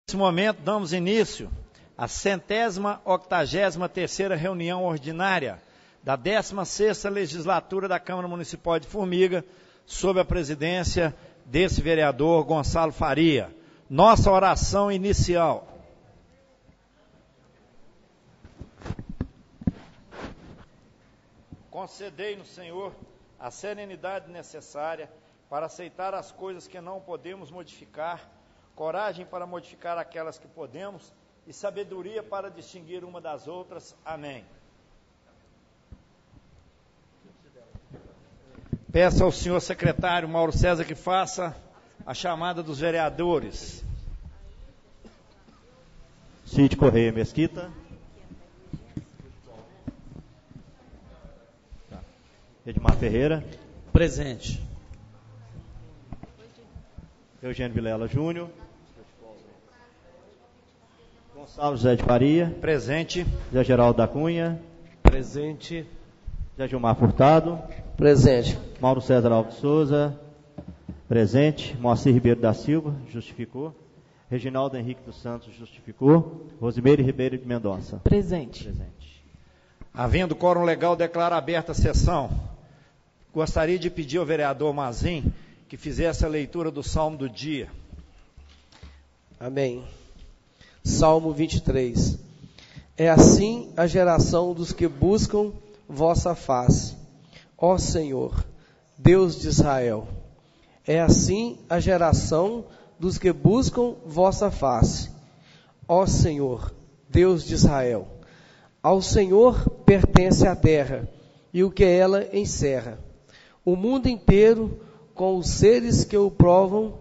Nesse momento, damos início à 183ª reunião ordinária da 16ª Legislatura da Câmara Municipal de Formiga, sob a presidência desse vereador Gonçalo Faria. Nossa oração inicial. Concedei-nos, Senhor, a serenidade necessária para aceitar as coisas que não podemos modificar, coragem para modificar aquelas que podemos e sabedoria para distinguir uma das outras. Amém. Peço ao senhor secretário Mauro César que faça a chamada dos vereadores. Cid Correia Mesquita. Edmar Ferreira. Presente. Eugênio Vilela Júnior. Gonçalo José de Faria. Presente. Zé Geraldo da Cunha. Presente. Zé Gilmar Furtado. Presente. Mauro César Alves Souza. Presente. Moacir Ribeiro da Silva. Justificou. Reginaldo Henrique dos Santos. Justificou. Rosimeire Ribeiro de Mendonça. Presente. Presente. Havendo quórum legal, declaro aberta a sessão. Gostaria de pedir ao vereador Mazin que fizesse a leitura do Salmo do dia. Amém. Salmo 23. É assim a geração dos que buscam vossa face, ó Senhor, Deus de Israel. É assim a geração dos que buscam vossa face, ó Senhor, Deus de Israel. Ao Senhor pertence a terra e o que ela encerra, o mundo inteiro com os seres que o provam,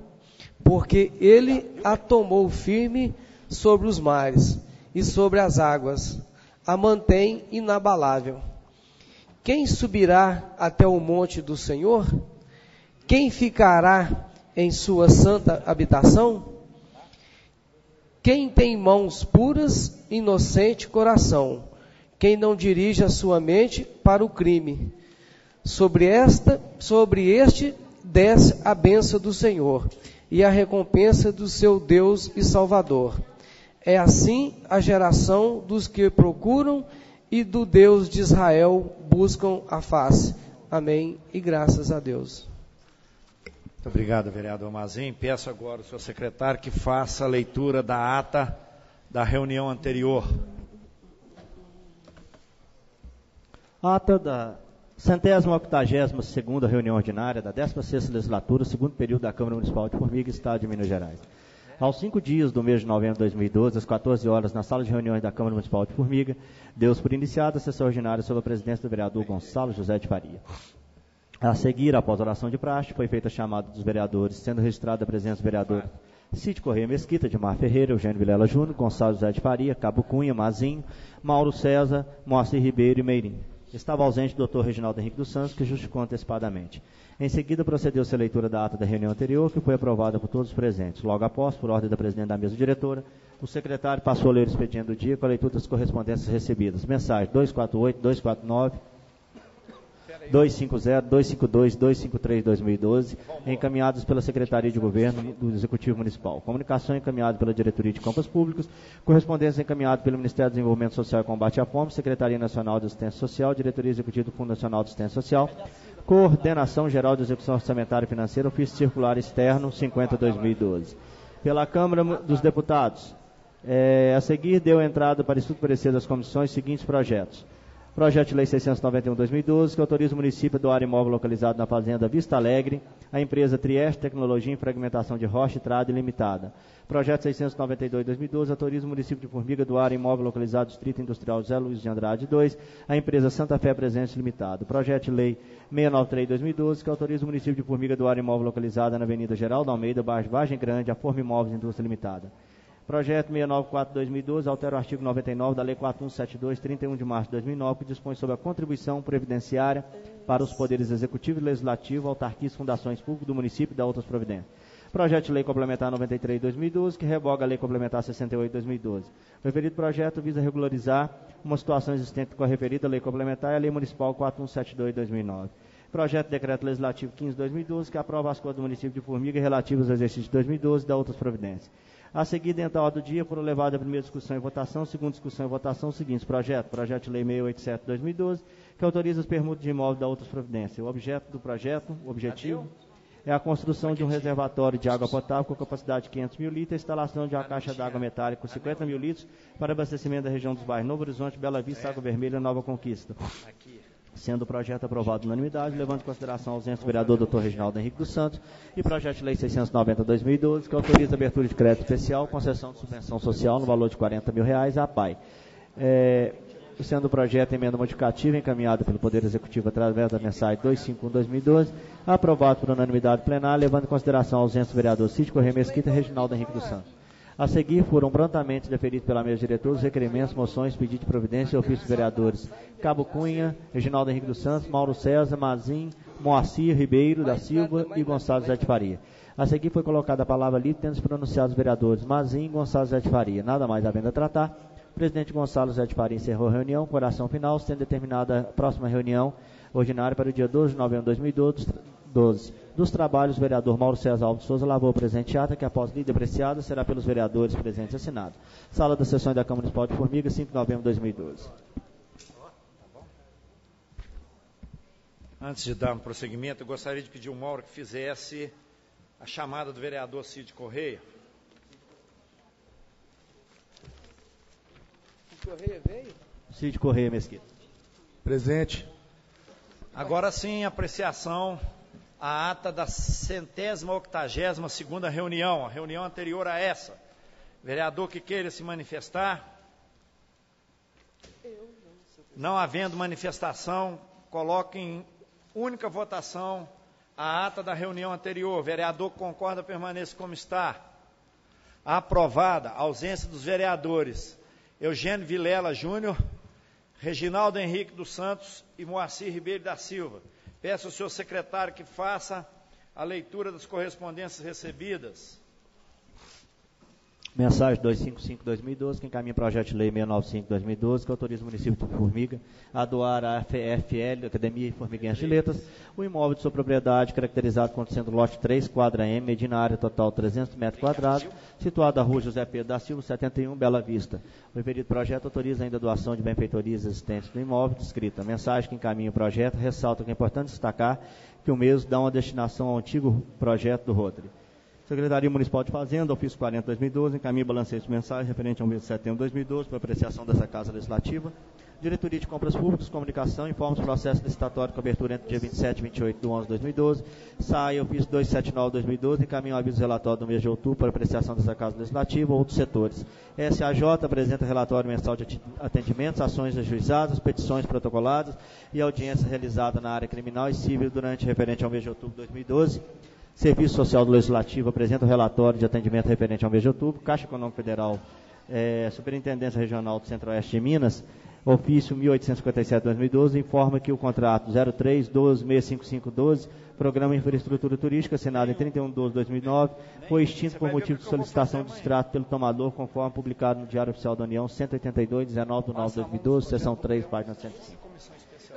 porque ele a tomou firme sobre os mares e sobre as águas, a mantém inabalável. Quem subirá até o monte do Senhor? Quem ficará em sua santa habitação? Quem tem mãos puras, inocente coração, quem não dirige a sua mente para o crime. Sobre este desce a bênção do Senhor e a recompensa do seu Deus e Salvador. É assim a geração dos que procuram e do Deus de Israel buscam a face. Amém e graças a Deus. Muito obrigado, vereador Mazin. Peço agora ao senhor secretário que faça a leitura da ata da reunião anterior. Ata da 182ª reunião ordinária da 16ª Legislatura, segundo período da Câmara Municipal de Formiga, Estado de Minas Gerais. Aos 5 dias do mês de novembro de 2012, às 14 horas, na sala de reuniões da Câmara Municipal de Formiga, deu-se por iniciada a sessão ordinária sob a presidência do vereador Gonçalo José de Faria. A seguir, após a oração de praxe, foi feita a chamada dos vereadores, sendo registrada a presença do vereador Cid Correia Mesquita, Edmar Ferreira, Eugênio Vilela Júnior, Gonçalo José de Faria, Cabo Cunha, Mazinho, Mauro César, Moacir Ribeiro e Meirinho. Estava ausente o doutor Reginaldo Henrique dos Santos, que justificou antecipadamente. Em seguida, procedeu-se a leitura da ata da reunião anterior, que foi aprovada por todos os presentes. Logo após, por ordem da presidente da mesa diretora, o secretário passou a ler o expediente do dia com a leitura das correspondências recebidas. Mensagem 248, 249, 250, 252, 253, 2012, encaminhados pela Secretaria de Governo do Executivo Municipal. Comunicação encaminhada pela Diretoria de Campos Públicos, correspondência encaminhada pelo Ministério do Desenvolvimento Social e Combate à Fome, Secretaria Nacional de Assistência Social, Diretoria Executiva do Fundo Nacional de Assistência Social, Coordenação Geral de Execução Orçamentária e Financeira, Ofício Circular Externo 50/2012. Pela Câmara dos Deputados, a seguir deu entrada para estudo e parecer das comissões seguintes projetos. Projeto de Lei 691/2012, que autoriza o município a doar imóvel localizado na Fazenda Vista Alegre, à empresa Trieste Tecnologia em Fragmentação de Rocha e Trade Limitada. Projeto 692/2012, autoriza o município de Formiga a doar imóvel localizado no Distrito Industrial José Luiz de Andrade 2, à empresa Santa Fé Presentes Limitada. Projeto de Lei 693/2012, que autoriza o município de Formiga a doar imóvel localizado na Avenida Geraldo Almeida, bairro Vargem Grande, à Forma Imóveis Indústria Limitada. Projeto 694/2012 altera o artigo 99 da Lei 4172, 31 de março de 2009, que dispõe sobre a contribuição previdenciária para os poderes executivo e legislativo, autarquias, fundações públicas do município e da outras providências. Projeto de Lei Complementar 93/2012, que revoga a Lei Complementar 68/2012. O referido projeto visa regularizar uma situação existente com a referida Lei Complementar e a Lei Municipal 4172/2009. Projeto de Decreto Legislativo 15/2012, que aprova as contas do município de Formiga relativas ao exercício de 2012 e da outras providências. A seguir, dentro da ordem do dia, foram levados a primeira discussão e votação, segunda discussão e votação, os seguintes projetos. Projeto de Lei 687/2012, que autoriza as permutas de imóveis da outras providências. O objeto do projeto, o objetivo, é a construção de um reservatório de água potável com capacidade de 500 mil litros, a instalação de uma caixa d'água metálica com 50 mil litros para abastecimento da região dos bairros Novo Horizonte, Bela Vista, Água Vermelha e Nova Conquista. Sendo o projeto aprovado na unanimidade, levando em consideração a ausência do vereador Dr. Reginaldo Henrique dos Santos, e projeto de lei 690/2012, que autoriza a abertura de crédito especial, concessão de subvenção social no valor de R$40 mil à PAI. Sendo o projeto emenda modificativa encaminhado pelo Poder Executivo através da mensagem 251/2012, aprovado por unanimidade plenária, levando em consideração a ausência do vereador Cid Corrêa Mesquita e Reginaldo Henrique dos Santos. A seguir, foram prontamente deferidos pela mesa diretora os requerimentos, moções, pedido de providência e ofício dos vereadores Cabo Cunha, Reginaldo Henrique dos Santos, Mauro César, Mazin, Moacir Ribeiro da Silva e Gonçalo Zé de Faria. A seguir foi colocada a palavra livre, tendo se pronunciado os vereadores Mazin e Gonçalo Zé de Faria. Nada mais havendo a tratar, o presidente Gonçalo Zé de Faria encerrou a reunião com oração final, sendo determinada a próxima reunião ordinária para o dia 12 de novembro de 2012. Dos trabalhos, o vereador Mauro César Alves Souza lavou o presente ata, que após lida apreciada, será pelos vereadores presentes assinado. Sala das sessões da Câmara Municipal de Formiga, 5 de novembro de 2012. Antes de dar um prosseguimento, eu gostaria de pedir ao Mauro que fizesse a chamada do vereador Cid Corrêa. Corrêa veio? Cid Corrêa Mesquita. Presente. Agora sim, apreciação a ata da 182ª reunião, a reunião anterior a essa. Vereador que queira se manifestar? Não havendo manifestação, coloque em única votação a ata da reunião anterior. Vereador que concorda, permaneça como está. Aprovada. Ausência dos vereadores Eugênio Vilela Júnior, Reginaldo Henrique dos Santos e Moacir Ribeiro da Silva. Peço ao senhor secretário que faça a leitura das correspondências recebidas. Mensagem 255/2012, que encaminha o projeto de lei 695/2012, que autoriza o município de Formiga a doar à FFL, Academia Formiguense de Letras, o imóvel de sua propriedade, caracterizado como sendo lote 3, quadra M, medindo área total 300 metros quadrados, situado na rua José Pedro da Silva, 71, Bela Vista. O referido projeto autoriza ainda a doação de benfeitorias existentes no imóvel descrita. A mensagem que encaminha o projeto ressalta que é importante destacar que o mesmo dá uma destinação ao antigo projeto do Rotary. Secretaria Municipal de Fazenda, ofício 40/2012, encaminha balancete de mensagem referente ao mês de setembro de 2012 para apreciação dessa Casa Legislativa. Diretoria de Compras Públicas, Comunicação, informa os processos licitatórios com abertura entre dia 27 e 28 de 11 de 2012. Sai ofício 279/2012, encaminha o aviso relatório do mês de outubro para apreciação dessa Casa Legislativa ou outros setores. SAJ apresenta relatório mensal de atendimentos, ações ajuizadas, petições protocoladas e audiência realizada na área criminal e civil durante referente ao mês de outubro de 2012. Serviço Social do Legislativo apresenta o relatório de atendimento referente ao mês de outubro. Caixa Econômica Federal, Superintendência Regional do Centro-Oeste de Minas, ofício 1857/2012, informa que o contrato 03-12-65512, Programa Infraestrutura Turística, assinado em 31/12/2009, foi extinto por motivo de solicitação de extrato pelo tomador, conforme publicado no Diário Oficial da União, 182, 19/9/2012, seção 3, página 105.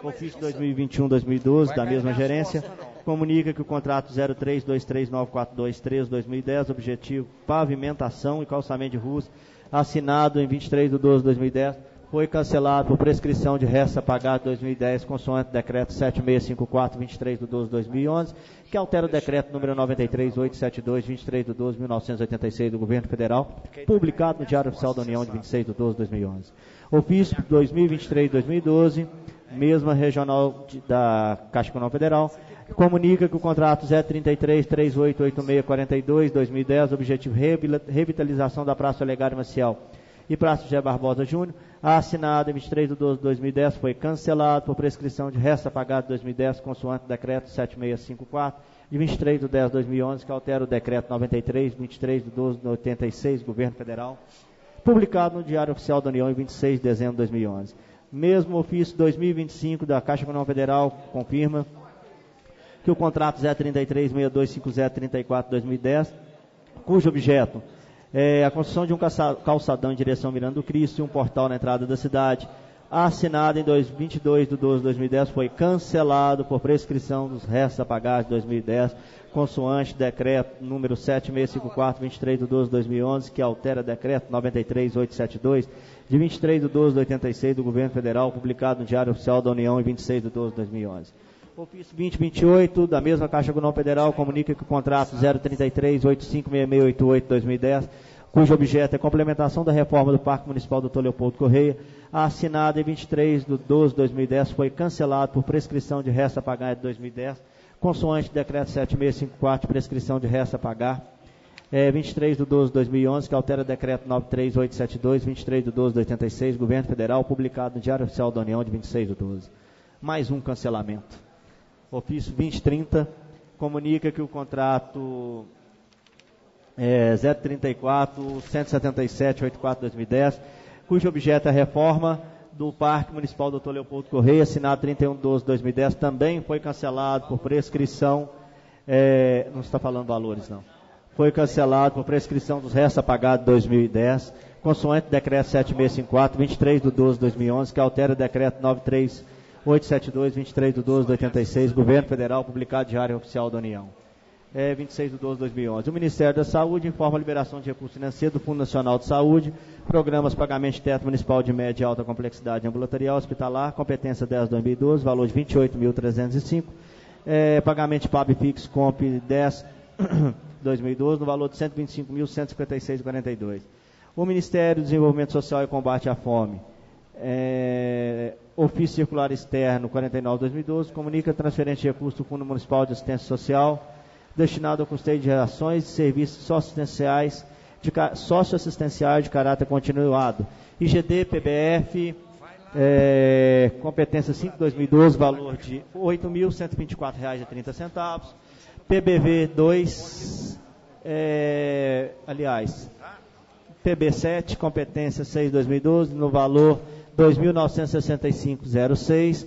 Ofício 2021/2012, da mesma gerência, comunica que o contrato 03239423/2010, objetivo pavimentação e calçamento de ruas, assinado em 23/12/2010, foi cancelado por prescrição de restos a pagar de 2010, consoante decreto 7654, 23/12/2011, que altera o decreto número 93872, 23/12/1986 do Governo Federal, publicado no Diário Oficial da União de 26/12/2011. Ofício 2023/2012, mesma regional da Caixa Econômica Federal, comunica que o contrato 033-3886-42-2010, objetivo revitalização da Praça Olegário Maciel e Praça José Barbosa Júnior, assinado em 23/12/2010, foi cancelado por prescrição de resto a pagar de 2010, consoante o decreto 7654, de 23/10/2011, que altera o decreto 93, 23/12/86, Governo Federal, publicado no Diário Oficial da União em 26 de dezembro de 2011. Mesmo ofício 2025 da Caixa Econômica Federal confirma que o contrato 033-6250-34-2010, cujo objeto é a construção de um calçadão em direção ao Miranda do Cristo e um portal na entrada da cidade, assinado em 22/12/2010, foi cancelado por prescrição dos restos a pagar de 2010, consoante decreto número 7654, 23/12/2011, que altera decreto 93.872, de 23/12/86 do Governo Federal, publicado no Diário Oficial da União em 26/12/2011. Ofício 2028, da mesma Caixa Econômica Federal, comunica que o contrato 033-856688-2010, cujo objeto é complementação da reforma do Parque Municipal Dr. Leopoldo Correia, assinado em 23/12/2010, foi cancelado por prescrição de resto a pagar de 2010, consoante decreto 7654, prescrição de resto a pagar, 23/12/2011, que altera decreto 93.872, 23/12/86, Governo Federal, publicado no Diário Oficial da União de 26/12. Mais um cancelamento. Ofício 2030, comunica que o contrato 034-177-84-2010, cujo objeto é a reforma do Parque Municipal Dr. Leopoldo Correia, assinado 31/12/2010, também foi cancelado por prescrição, não está falando valores não, foi cancelado por prescrição dos restos a pagar de 2010, consoante decreto 7654, 23/12/2011, que altera o decreto 93.872, 23/12/86, Governo Federal, publicado no Diário Oficial da União. 26/12/2011. O Ministério da Saúde informa a liberação de recursos financeiros do Fundo Nacional de Saúde, programas pagamento de teto municipal de média e alta complexidade ambulatorial hospitalar, competência 10/2012, valor de 28.305, pagamento de PAB fixo comp 10/2012, no valor de 125.156,42. O Ministério do Desenvolvimento Social e Combate à Fome, ofício circular externo 49/2012, comunica a transferência de recursos do Fundo Municipal de Assistência Social destinado ao custeio de ações e serviços socioassistenciais de caráter continuado. IGD, PBF, competência 5/2012, valor de R$ 8.124,30. PBV 2, PB7, competência 6/2012, no valor R$ 2.965,06.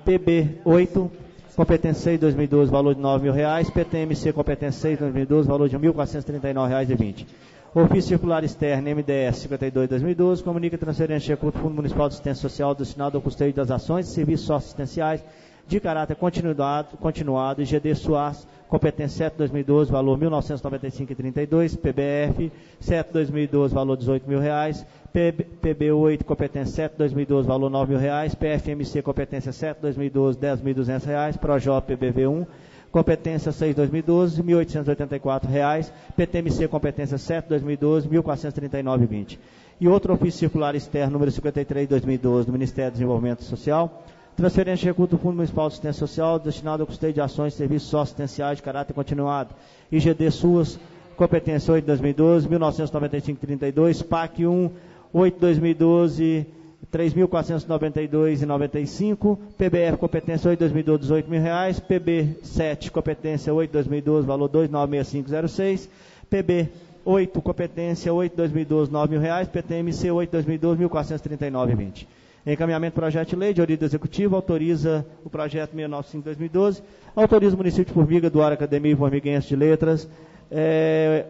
PB8, competência 6/2012, valor de R$ 9.000. PTMC, competência 6/2012, valor de R$ 1.439,20. Ofício circular externo, MDS 52/2012, comunica a transferência de recurso do Fundo Municipal de Assistência Social destinado ao custeio das ações e serviços socioassistenciais de caráter continuado, IGD SUAS, competência 7/2012, valor R$ 1.995,32, PBF 7/2012, valor R$ 18.000, PB8, competência 7/2012, valor R$ 9.000, PFMC, competência 7/2012, R$ 10.200, PROJOP, PBV1, competência 6/2012, R$ 1.884, PTMC, competência 7/2012, R$ 1.439,20. E outro ofício circular externo, número 53/2012, do Ministério do Desenvolvimento Social, transferência de recurso do Fundo Municipal de Assistência Social destinado ao custeio de ações e serviços socioassistenciais de caráter continuado. IGD SUAS, competência 8/2012, R$ 1.995,32, PAC 1, 8/2012, R$ 3.492,95, PBF, competência 8/2012, R$ 18.000, PB7, competência 8/2012, valor R$ 2.965,06, PB8, competência 8/2012, R$ 9.000, PTMC 8/2012, R$ 1.439,20. Encaminhamento do projeto de lei de origem executiva, autoriza o projeto 695/2012, autoriza o município de Formiga, doar Academia Formiguense de Letras,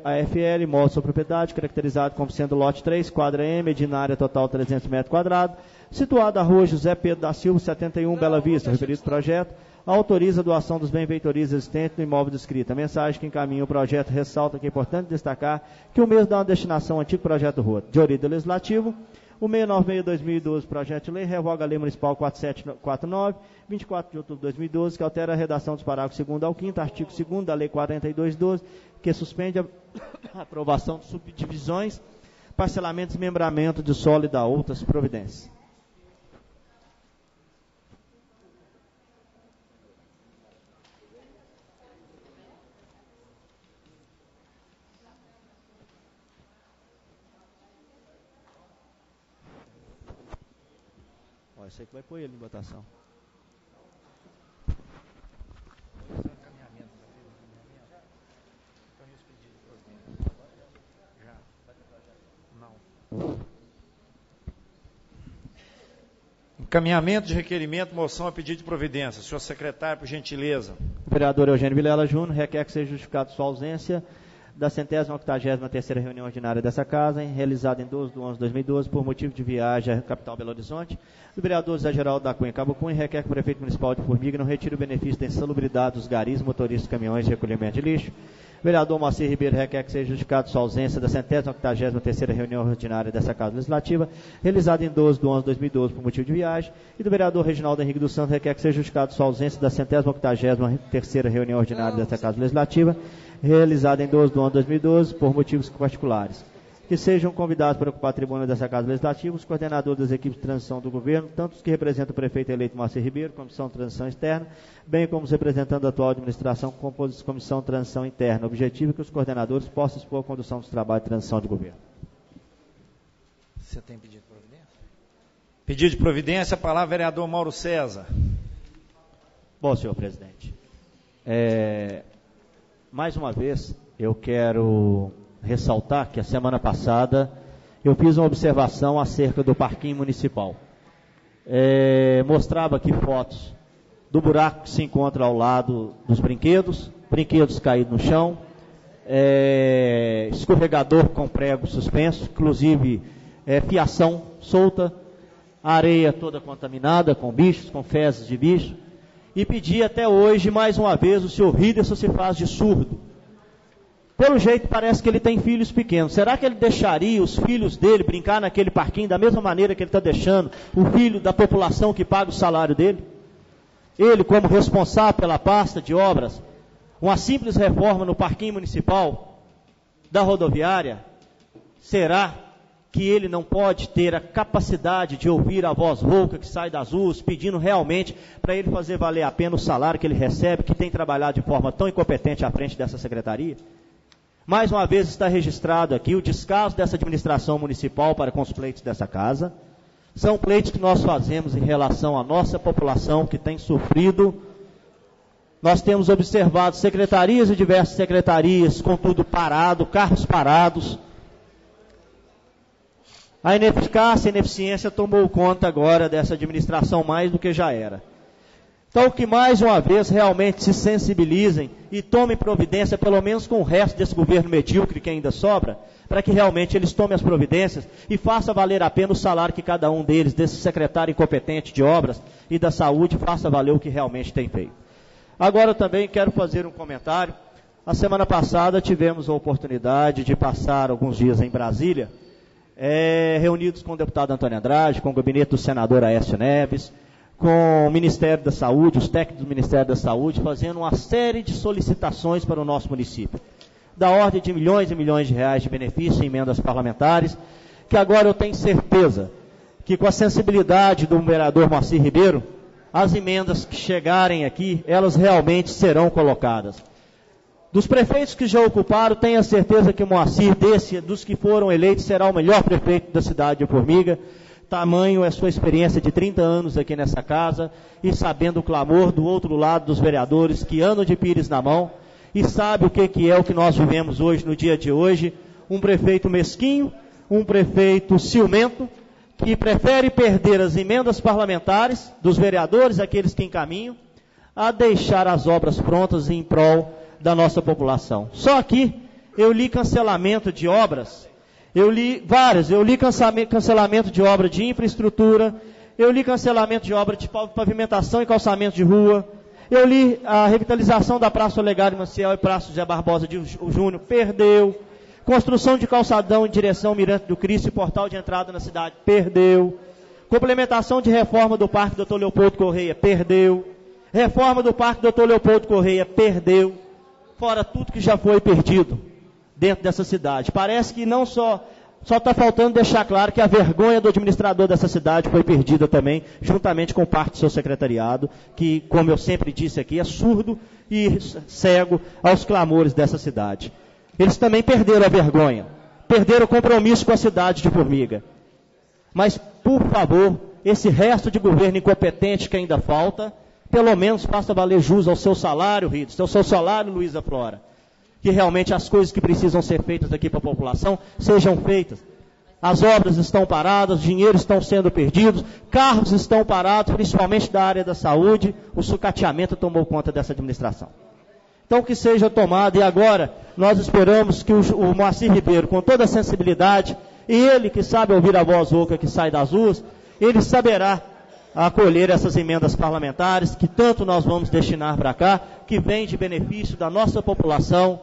AFL, imóvel sobre propriedade, caracterizado como sendo lote 3, quadra M, medina área total 300 metros quadrados, situado na rua José Pedro da Silva, 71, Bela Vista, referido projeto, autoriza a doação dos bens-feitorias existentes no imóvel descrito. A mensagem que encaminha o projeto ressalta que é importante destacar que o mesmo dá uma destinação ao antigo projeto ROT, de origem legislativo. O 696/2012, projeto de lei, revoga a Lei Municipal 4749, 24 de outubro de 2012, que altera a redação dos parágrafos 2º ao 5º, artigo 2º da Lei 4212, que suspende a aprovação de subdivisões, parcelamento e desmembramento de solo e da outras providências. Isso aí que vai pôr ele em votação. Encaminhamento de requerimento, moção a pedido de providência. Senhor secretário, por gentileza. O vereador Eugênio Vilela Júnior requer que seja justificado sua ausência da 183ª reunião ordinária dessa Casa, realizada em 12/11/2012, por motivo de viagem à capital Belo Horizonte, do vereador Zé Geraldo da Cunha Cabo Cunha, requer que o prefeito municipal de Formiga não retire o benefício da insalubridade dos garis, motoristas, caminhões de recolhimento de lixo. O vereador Moacir Ribeiro requer que seja justificado sua ausência da 183ª reunião ordinária dessa Casa Legislativa, realizada em 12/11/2012, por motivo de viagem, e do vereador Reginaldo Henrique dos Santos requer que seja justificado sua ausência da 183ª reunião ordinária dessa Casa Legislativa, realizada em 12/11/2012, por motivos particulares. Que sejam convidados para ocupar a tribuna dessa Casa Legislativa os coordenadores das equipes de transição do governo, tanto os que representam o prefeito eleito Moacir Ribeiro, Comissão de Transição Externa, bem como os representantes da atual administração, Comissão de Transição Interna. O objetivo é que os coordenadores possam expor a condução dos trabalhos de transição de governo. Você tem pedido de providência? Pedido de providência, a palavra vereador Mauro César. Bom, senhor presidente, mais uma vez eu quero ressaltar que a semana passada eu fiz uma observação acerca do parquinho municipal. Mostrava aqui fotos do buraco que se encontra ao lado dos brinquedos caídos no chão, escorregador com prego suspenso, inclusive fiação solta, areia toda contaminada com bichos, com fezes de bicho, e pedi até hoje, mais uma vez, o senhor Riderson se faz de surdo. Pelo jeito parece que ele tem filhos pequenos. Será que ele deixaria os filhos dele brincar naquele parquinho da mesma maneira que ele está deixando o filho da população que paga o salário dele? Ele, como responsável pela pasta de obras, uma simples reforma no parquinho municipal da rodoviária, será que ele não pode ter a capacidade de ouvir a voz rouca que sai das ruas, pedindo realmente para ele fazer valer a pena o salário que ele recebe, que tem trabalhado de forma tão incompetente à frente dessa secretaria? Mais uma vez está registrado aqui o descaso dessa administração municipal para com os pleitos dessa casa. São pleitos que nós fazemos em relação à nossa população que tem sofrido. Nós temos observado secretarias e diversas secretarias com tudo parado, carros parados. A ineficácia e ineficiência tomou conta agora dessa administração mais do que já era. Então, que mais uma vez realmente se sensibilizem e tomem providência, pelo menos com o resto desse governo medíocre que ainda sobra, para que realmente eles tomem as providências e faça valer a pena o salário que cada um deles, desse secretário incompetente de obras e da saúde, faça valer o que realmente tem feito. Agora eu também quero fazer um comentário. A semana passada tivemos a oportunidade de passar alguns dias em Brasília, reunidos com o deputado Antônio Andrade, com o gabinete do senador Aécio Neves, com o Ministério da Saúde, os técnicos do Ministério da Saúde, fazendo uma série de solicitações para o nosso município, da ordem de milhões e milhões de reais de benefício em emendas parlamentares, que agora eu tenho certeza que com a sensibilidade do vereador Moacir Ribeiro, as emendas que chegarem aqui, elas realmente serão colocadas. Dos prefeitos que já ocuparam, tenho a certeza que o Moacir, dos que foram eleitos, será o melhor prefeito da cidade de Formiga. Tamanho é sua experiência de 30 anos aqui nessa casa, e sabendo o clamor do outro lado dos vereadores que andam de pires na mão, e sabe o que é o que nós vivemos hoje, no dia de hoje, um prefeito mesquinho, um prefeito ciumento, que prefere perder as emendas parlamentares dos vereadores, aqueles que encaminham, a deixar as obras prontas em prol da nossa população. Só aqui eu li cancelamento de obras. Eu li cancelamento de obra de infraestrutura, eu li cancelamento de obra de pavimentação e calçamento de rua, eu li a revitalização da Praça Olegário Maciel e Praça José Barbosa de Júnior, perdeu. Construção de calçadão em direção ao Mirante do Cristo e portal de entrada na cidade, perdeu. Complementação de reforma do Parque Dr. Leopoldo Correia, perdeu. Reforma do Parque Dr. Leopoldo Correia, perdeu. Fora tudo que já foi perdido dentro dessa cidade. Parece que não só está faltando deixar claro que a vergonha do administrador dessa cidade foi perdida também, juntamente com parte do seu secretariado, que, como eu sempre disse aqui, é surdo e cego aos clamores dessa cidade. Eles também perderam a vergonha, perderam o compromisso com a cidade de Formiga. Mas, por favor, esse resto de governo incompetente que ainda falta, pelo menos faça valer jus ao seu salário, Rides, ao seu salário, Luísa Flora. Que realmente as coisas que precisam ser feitas aqui para a população sejam feitas. As obras estão paradas, dinheiros estão sendo perdidos, carros estão parados, principalmente da área da saúde. O sucateamento tomou conta dessa administração. Então que seja tomado, e agora nós esperamos que o Moacir Ribeiro, com toda a sensibilidade, e ele que sabe ouvir a voz rouca que sai das ruas, ele saberá acolher essas emendas parlamentares que tanto nós vamos destinar para cá, que vem de benefício da nossa população.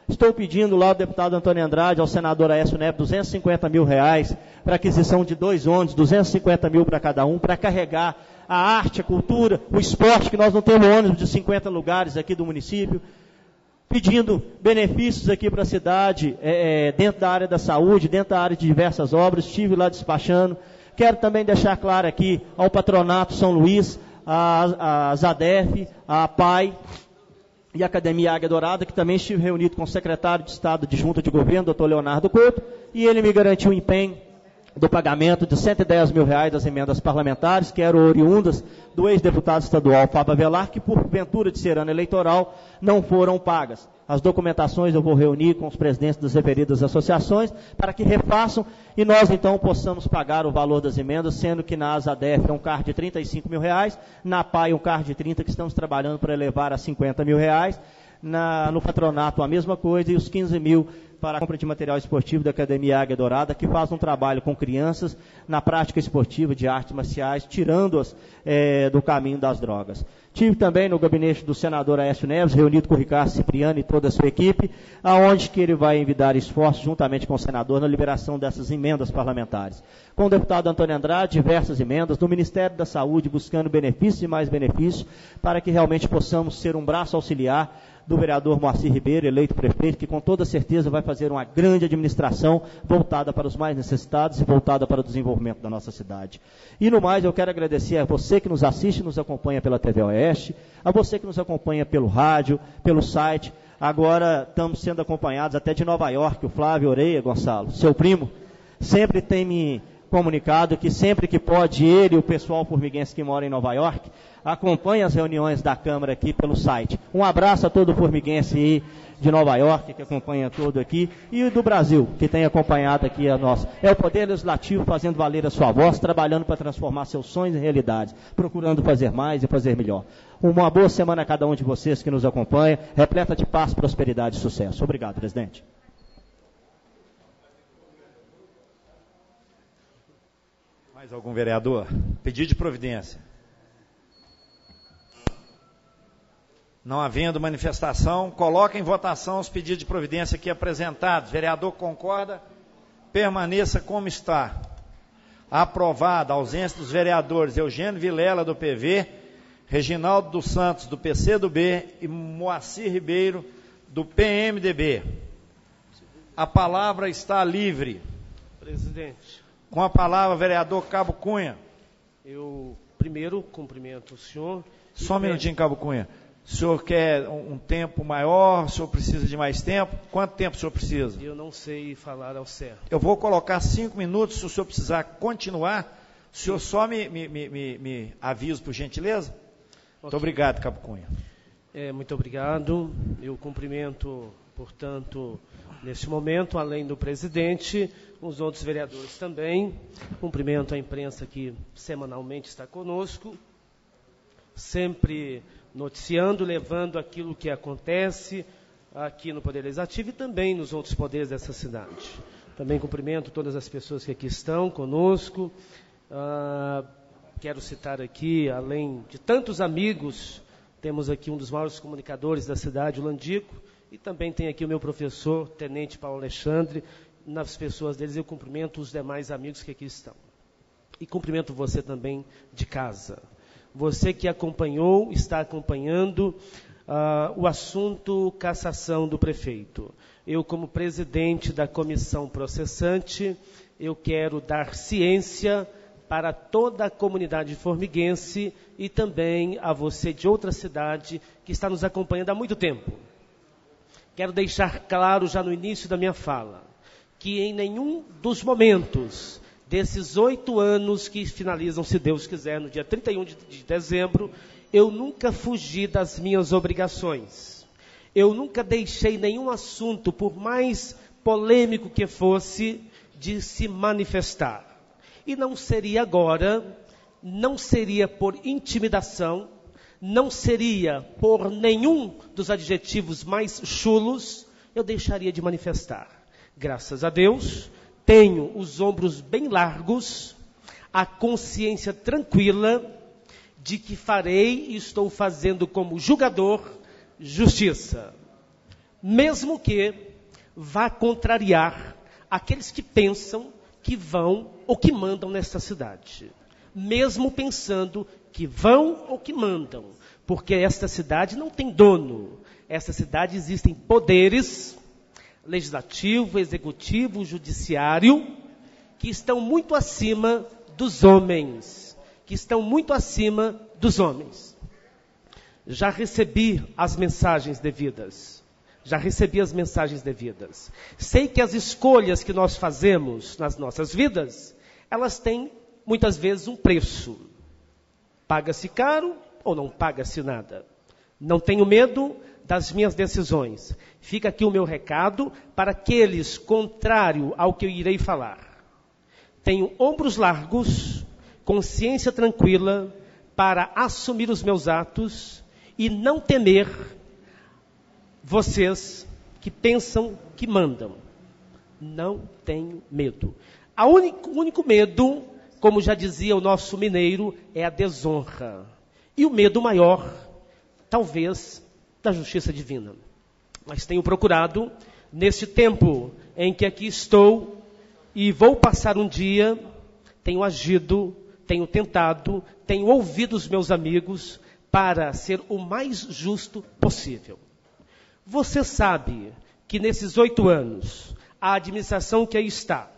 Estou pedindo lá ao deputado Antônio Andrade, ao senador Aécio Neves, 250 mil reais para aquisição de 2 ônibus, 250 mil para cada um, para carregar a arte, a cultura, o esporte, que nós não temos ônibus de 50 lugares aqui do município, pedindo benefícios aqui para a cidade, dentro da área da saúde, dentro da área de diversas obras. Estive lá despachando. Quero também deixar claro aqui ao Patronato São Luís, a ZADEF, a PAI e a Academia Águia Dourada, que também estive reunido com o secretário de Estado de Junta de Governo, doutor Leonardo Couto, e ele me garantiu o empenho do pagamento de 110 mil reais das emendas parlamentares, que eram oriundas do ex-deputado estadual Fábio Avelar, que por ventura de ser ano eleitoral não foram pagas. As documentações eu vou reunir com os presidentes das referidas associações para que refaçam e nós então possamos pagar o valor das emendas, sendo que na ASADEF é um CAR de 35 mil reais, na PAI um CAR de 30 que estamos trabalhando para elevar a 50 mil reais, no patronato a mesma coisa, e os 15 mil para a compra de material esportivo da Academia Águia Dourada, que faz um trabalho com crianças na prática esportiva de artes marciais, tirando-as do caminho das drogas. Tive também no gabinete do senador Aécio Neves, reunido com o Ricardo Cipriano e toda a sua equipe, aonde que ele vai envidar esforços, juntamente com o senador, na liberação dessas emendas parlamentares. Com o deputado Antônio Andrade, diversas emendas, do Ministério da Saúde, buscando benefícios e mais benefícios, para que realmente possamos ser um braço auxiliar do vereador Moacir Ribeiro, eleito prefeito, que com toda certeza vai fazer uma grande administração voltada para os mais necessitados e voltada para o desenvolvimento da nossa cidade. E no mais, eu quero agradecer a você que nos assiste e nos acompanha pela TV Oeste, a você que nos acompanha pelo rádio, pelo site. Agora estamos sendo acompanhados até de Nova York, o Flávio Oreia, Gonçalo, seu primo, sempre tem me comunicado que sempre que pode, ele e o pessoal formiguense que mora em Nova York, acompanha as reuniões da Câmara aqui pelo site. Um abraço a todo formiguense aí de Nova York, que acompanha todo aqui, e do Brasil, que tem acompanhado aqui a nossa. É o Poder Legislativo fazendo valer a sua voz, trabalhando para transformar seus sonhos em realidade, procurando fazer mais e fazer melhor. Uma boa semana a cada um de vocês que nos acompanha, repleta de paz, prosperidade e sucesso. Obrigado, presidente. Mais algum vereador? Pedido de providência. Não havendo manifestação, coloca em votação os pedidos de providência aqui apresentados. Vereador concorda? Permaneça como está. Aprovada a ausência dos vereadores Eugênio Vilela, do PV, Reginaldo dos Santos, do PCdoB, e Moacir Ribeiro, do PMDB. A palavra está livre. Presidente. Com a palavra, vereador Cabo Cunha. Eu primeiro cumprimento o senhor. Só um minutinho, Cabo Cunha. O senhor quer um tempo maior? O senhor precisa de mais tempo? Quanto tempo o senhor precisa? Eu não sei falar ao certo. Eu vou colocar 5 minutos. Se o senhor precisar continuar, o senhor só me avisa, por gentileza? Okay. Muito obrigado, Cabo Cunha. Muito obrigado. Eu cumprimento, portanto, neste momento, além do presidente, os outros vereadores também. Cumprimento a imprensa que semanalmente está conosco, sempre noticiando, levando aquilo que acontece aqui no Poder Legislativo e também nos outros poderes dessa cidade. Também cumprimento todas as pessoas que aqui estão conosco. Quero citar aqui, além de tantos amigos, temos aqui um dos maiores comunicadores da cidade, o Landico, e também tem aqui o meu professor, Tenente Paulo Alexandre. Nas pessoas deles eu cumprimento os demais amigos que aqui estão. E cumprimento você também de casa. Você que acompanhou, está acompanhando o assunto cassação do prefeito. Eu, como presidente da comissão processante, eu quero dar ciência para toda a comunidade formiguense e também a você de outra cidade que está nos acompanhando há muito tempo. Quero deixar claro já no início da minha fala que em nenhum dos momentos desses 8 anos que finalizam, se Deus quiser, no dia 31 de dezembro, eu nunca fugi das minhas obrigações. Eu nunca deixei nenhum assunto, por mais polêmico que fosse, de se manifestar. E não seria agora, não seria por intimidação, não seria por nenhum dos adjetivos mais chulos, eu deixaria de manifestar. Graças a Deus, tenho os ombros bem largos, a consciência tranquila de que farei e estou fazendo como julgador justiça. Mesmo que vá contrariar aqueles que pensam que vão ou que mandam nesta cidade. Mesmo pensando que vão ou que mandam. Porque esta cidade não tem dono. Esta cidade existem poderes, legislativo, executivo, judiciário, que estão muito acima dos homens. Que estão muito acima dos homens. Já recebi as mensagens devidas. Sei que as escolhas que nós fazemos nas nossas vidas, elas têm muitas vezes um preço. Paga-se caro ou não paga-se nada. Não tenho medo das minhas decisões. Fica aqui o meu recado para aqueles contrário ao que eu irei falar. Tenho ombros largos, consciência tranquila para assumir os meus atos e não temer vocês que pensam que mandam. Não tenho medo. O único medo, como já dizia o nosso mineiro, é a desonra. E o medo maior, talvez, da justiça divina. Mas tenho procurado, neste tempo em que aqui estou e vou passar um dia, tenho agido, tenho tentado, tenho ouvido os meus amigos para ser o mais justo possível. Você sabe que nesses 8 anos, a administração que aí está,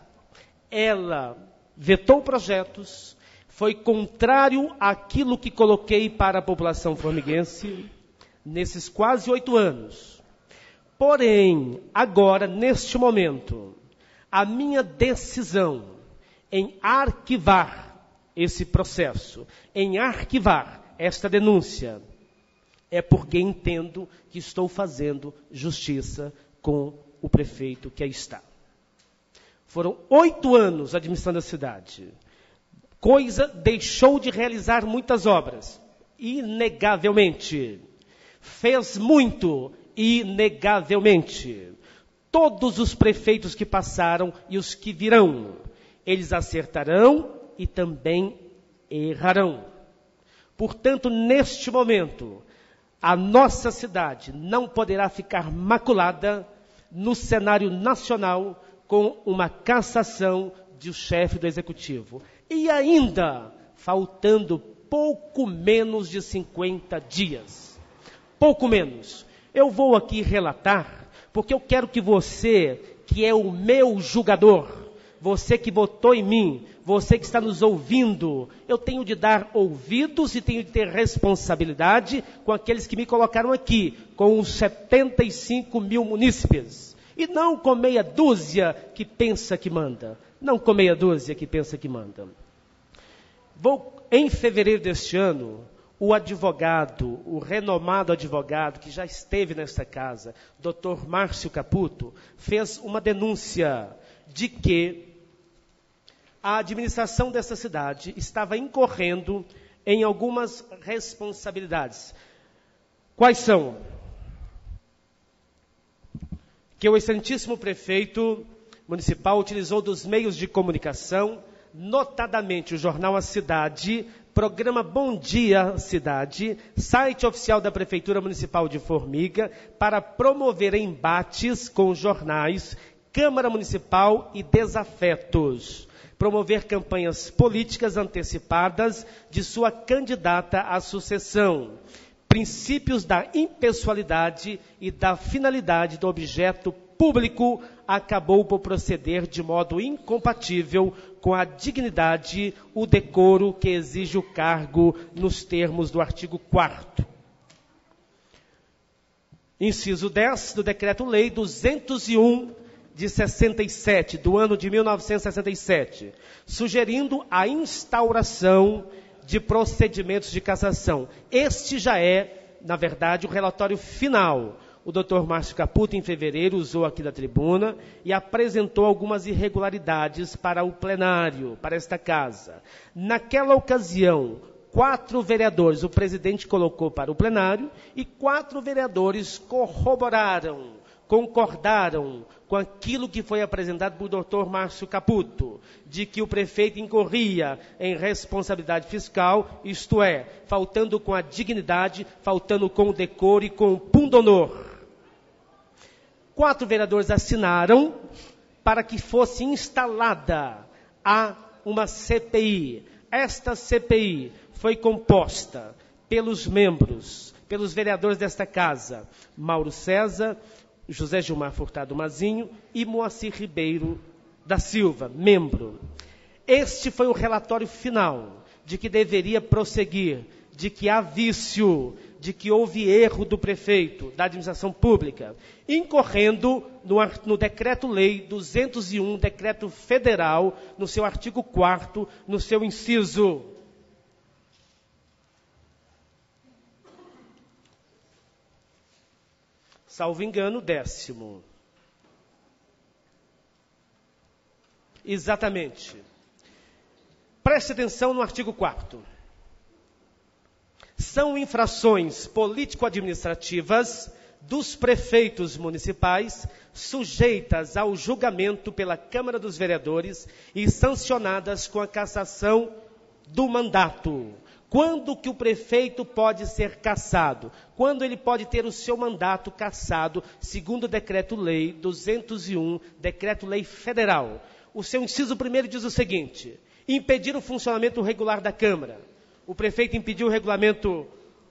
ela vetou projetos, foi contrário àquilo que coloquei para a população formiguense, nesses quase 8 anos. Porém, agora, neste momento, a minha decisão em arquivar esse processo, em arquivar esta denúncia, é porque entendo que estou fazendo justiça com o prefeito que aí está. Foram 8 anos administrando a cidade. Coisa deixou de realizar muitas obras, inegavelmente. Fez muito, inegavelmente. Todos os prefeitos que passaram e os que virão, eles acertarão e também errarão. Portanto, neste momento, a nossa cidade não poderá ficar maculada no cenário nacional com uma cassação de o chefe do executivo. E ainda, faltando pouco menos de 50 dias. Pouco menos. Eu vou aqui relatar, porque eu quero que você, que é o meu julgador, você que votou em mim, você que está nos ouvindo, eu tenho de dar ouvidos e tenho de ter responsabilidade com aqueles que me colocaram aqui, com os 75 mil munícipes. E não com meia dúzia que pensa que manda. Não com meia dúzia que pensa que manda. Em fevereiro deste ano, o advogado, o renomado advogado que já esteve nesta casa, Dr. Márcio Caputo, fez uma denúncia de que a administração dessa cidade estava incorrendo em algumas responsabilidades. Quais são? Que o excelentíssimo prefeito municipal utilizou dos meios de comunicação, notadamente o jornal A Cidade, programa Bom Dia Cidade, site oficial da Prefeitura Municipal de Formiga, para promover embates com jornais, Câmara Municipal e desafetos. Promover campanhas políticas antecipadas de sua candidata à sucessão. Princípios da impessoalidade e da finalidade do objeto público acabou por proceder de modo incompatível com a dignidade, o decoro que exige o cargo nos termos do artigo 4º. Inciso 10 do Decreto-Lei 201 de 67, do ano de 1967, sugerindo a instauração de procedimentos de cassação. Este já é, na verdade, o relatório final. O Dr. Márcio Caputo, em fevereiro, usou aqui da tribuna e apresentou algumas irregularidades para o plenário, para esta casa. Naquela ocasião, 4 vereadores, o presidente colocou para o plenário, e 4 vereadores corroboraram, concordaram com aquilo que foi apresentado por Dr. Márcio Caputo, de que o prefeito incorria em responsabilidade fiscal, isto é, faltando com a dignidade, faltando com o decoro e com o pundonor. 4 vereadores assinaram para que fosse instalada uma CPI. Esta CPI foi composta pelos membros, pelos vereadores desta casa, Mauro César, José Gilmar Furtado Mazinho e Moacir Ribeiro da Silva, membro. Este foi o relatório final de que deveria prosseguir, de que há vício, de que houve erro do prefeito, da administração pública, incorrendo no Decreto-Lei 201, Decreto Federal, no seu artigo 4º, no seu inciso. Salvo engano, 10º. Exatamente. Preste atenção no artigo 4º. São infrações político-administrativas dos prefeitos municipais sujeitas ao julgamento pela Câmara dos Vereadores e sancionadas com a cassação do mandato. Quando que o prefeito pode ser cassado? Quando ele pode ter o seu mandato cassado, segundo o Decreto-Lei 201, Decreto-Lei Federal. O seu inciso 1º diz o seguinte: impedir o funcionamento regular da Câmara. O prefeito impediu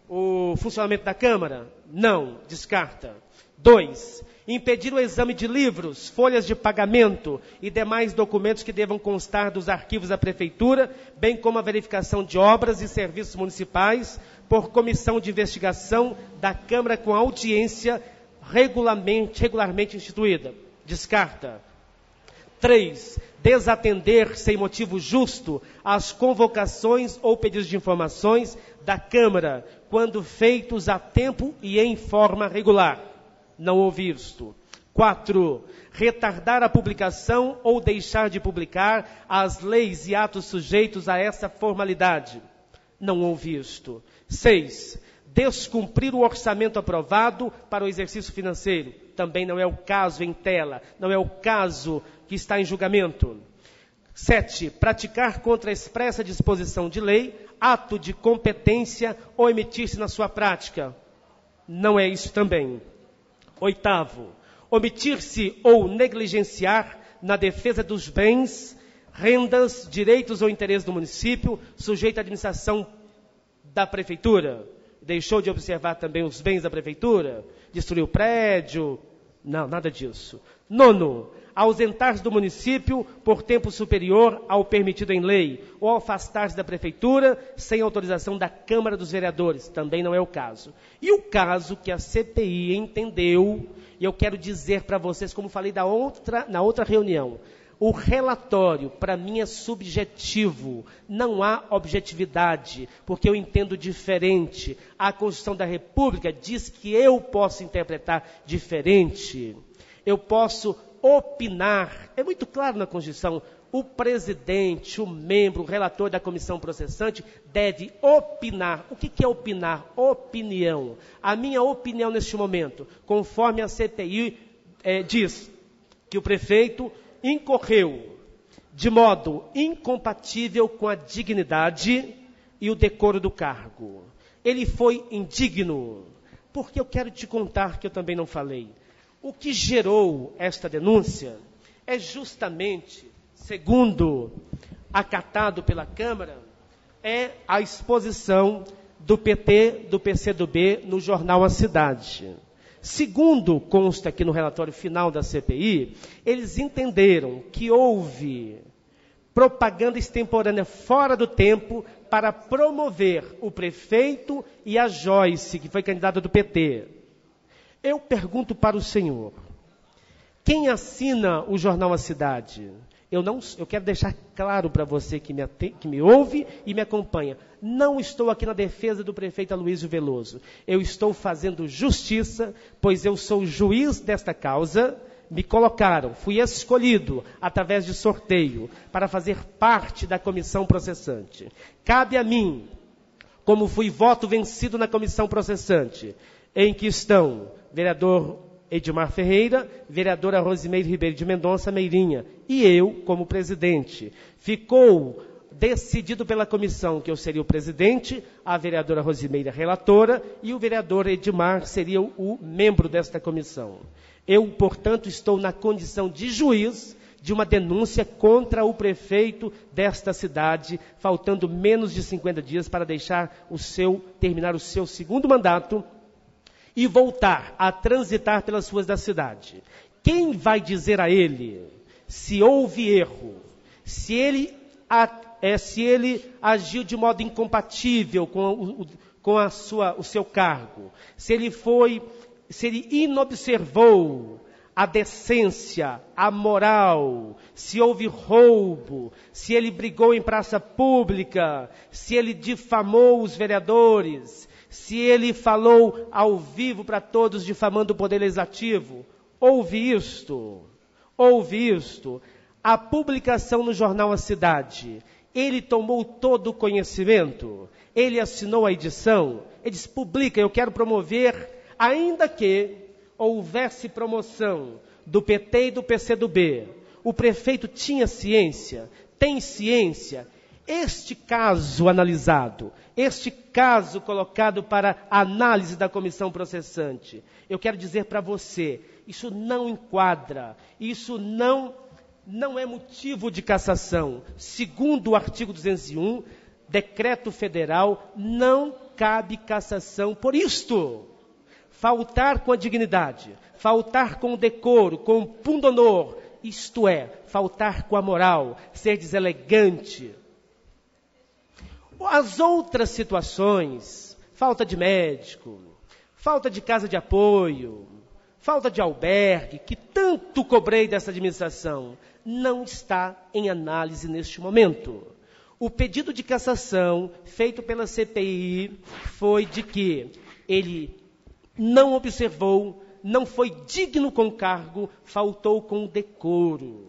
o funcionamento da Câmara? Não, descarta. 2. Impedir o exame de livros, folhas de pagamento e demais documentos que devam constar dos arquivos da Prefeitura, bem como a verificação de obras e serviços municipais por comissão de investigação da Câmara com audiência regularmente instituída. Descarta. 3. Desatender, sem motivo justo, as convocações ou pedidos de informações da Câmara, quando feitos a tempo e em forma regular. Não houve isto. 4. Retardar a publicação ou deixar de publicar as leis e atos sujeitos a essa formalidade. Não houve isto. 6. Descumprir o orçamento aprovado para o exercício financeiro. Também não é o caso em tela, não é o caso que está em julgamento. 7. Praticar contra a expressa disposição de lei, ato de competência ou emitir-se na sua prática. Não é isso também. 8. Omitir-se ou negligenciar na defesa dos bens, rendas, direitos ou interesses do município, sujeito à administração da Prefeitura. Deixou de observar também os bens da Prefeitura? Destruiu o prédio? Não, nada disso. 9. Ausentar-se do município por tempo superior ao permitido em lei, ou afastar-se da Prefeitura sem autorização da Câmara dos Vereadores. Também não é o caso. E o caso que a CPI entendeu, e eu quero dizer para vocês, como falei na outra reunião, o relatório, para mim, é subjetivo. Não há objetividade, porque eu entendo diferente. A Constituição da República diz que eu posso interpretar diferente. Eu posso opinar. É muito claro na Constituição. O presidente, o membro, o relator da comissão processante deve opinar. O que é opinar? Opinião. A minha opinião neste momento, conforme a CPI diz que o prefeito incorreu de modo incompatível com a dignidade e o decoro do cargo. Ele foi indigno. Porque eu quero te contar que eu também não falei. O que gerou esta denúncia é justamente, segundo acatado pela Câmara, é a exposição do PT, do PCdoB, no jornal A Cidade. Segundo consta aqui no relatório final da CPI, eles entenderam que houve propaganda extemporânea fora do tempo para promover o prefeito e a Joyce, que foi candidata do PT. Eu pergunto para o senhor, quem assina o jornal A Cidade? Eu quero deixar claro para você que me ouve e me acompanha. Não estou aqui na defesa do prefeito Aloysio Veloso. Eu estou fazendo justiça, pois eu sou juiz desta causa. Me colocaram, fui escolhido através de sorteio para fazer parte da comissão processante. Cabe a mim como fui voto vencido na comissão processante, em que estão vereador Edmar Ferreira, vereadora Rosimeire Ribeiro de Mendonça Meirinha, e eu como presidente. Ficou decidido pela comissão que eu seria o presidente, a vereadora Rosimeire a relatora, e o vereador Edmar seria o membro desta comissão. Eu, portanto, estou na condição de juiz de uma denúncia contra o prefeito desta cidade, faltando menos de 50 dias para terminar o seu segundo mandato e voltar a transitar pelas ruas da cidade. Quem vai dizer a ele se houve erro, se ele agiu de modo incompatível com o seu cargo, se ele inobservou a decência, a moral, se houve roubo, se ele brigou em praça pública, se ele difamou os vereadores, se ele falou ao vivo para todos difamando o Poder Legislativo. Houve isto. A publicação no jornal A Cidade, ele tomou todo o conhecimento, ele assinou a edição, ele disse, publica, eu quero promover, ainda que houvesse promoção do PT e do PCdoB, o prefeito tinha ciência, tem ciência. Este caso analisado, este caso colocado para análise da comissão processante, eu quero dizer para você, isso não enquadra, isso não é motivo de cassação. Segundo o artigo 201, decreto federal, não cabe cassação por isto. Faltar com a dignidade, faltar com o decoro, com o pundonor, isto é, faltar com a moral, ser deselegante. As outras situações, falta de médico, falta de casa de apoio, falta de albergue, que tanto cobrei dessa administração, não está em análise neste momento. O pedido de cassação feito pela CPI foi de que ele não observou, não foi digno com cargo, faltou com decoro.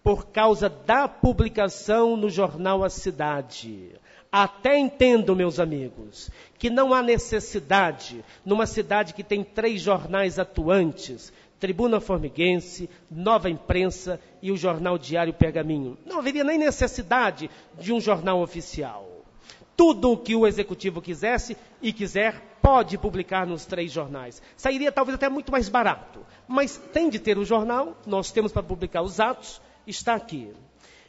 Por causa da publicação no jornal A Cidade. Até entendo, meus amigos, que não há necessidade, numa cidade que tem 3 jornais atuantes, Tribuna Formiguense, Nova Imprensa e o Jornal Diário Pergaminho. Não haveria nem necessidade de um jornal oficial. Tudo o que o Executivo quisesse e quiser, pode publicar nos 3 jornais. Sairia talvez até muito mais barato. Mas tem de ter o jornal, nós temos para publicar os atos, está aqui.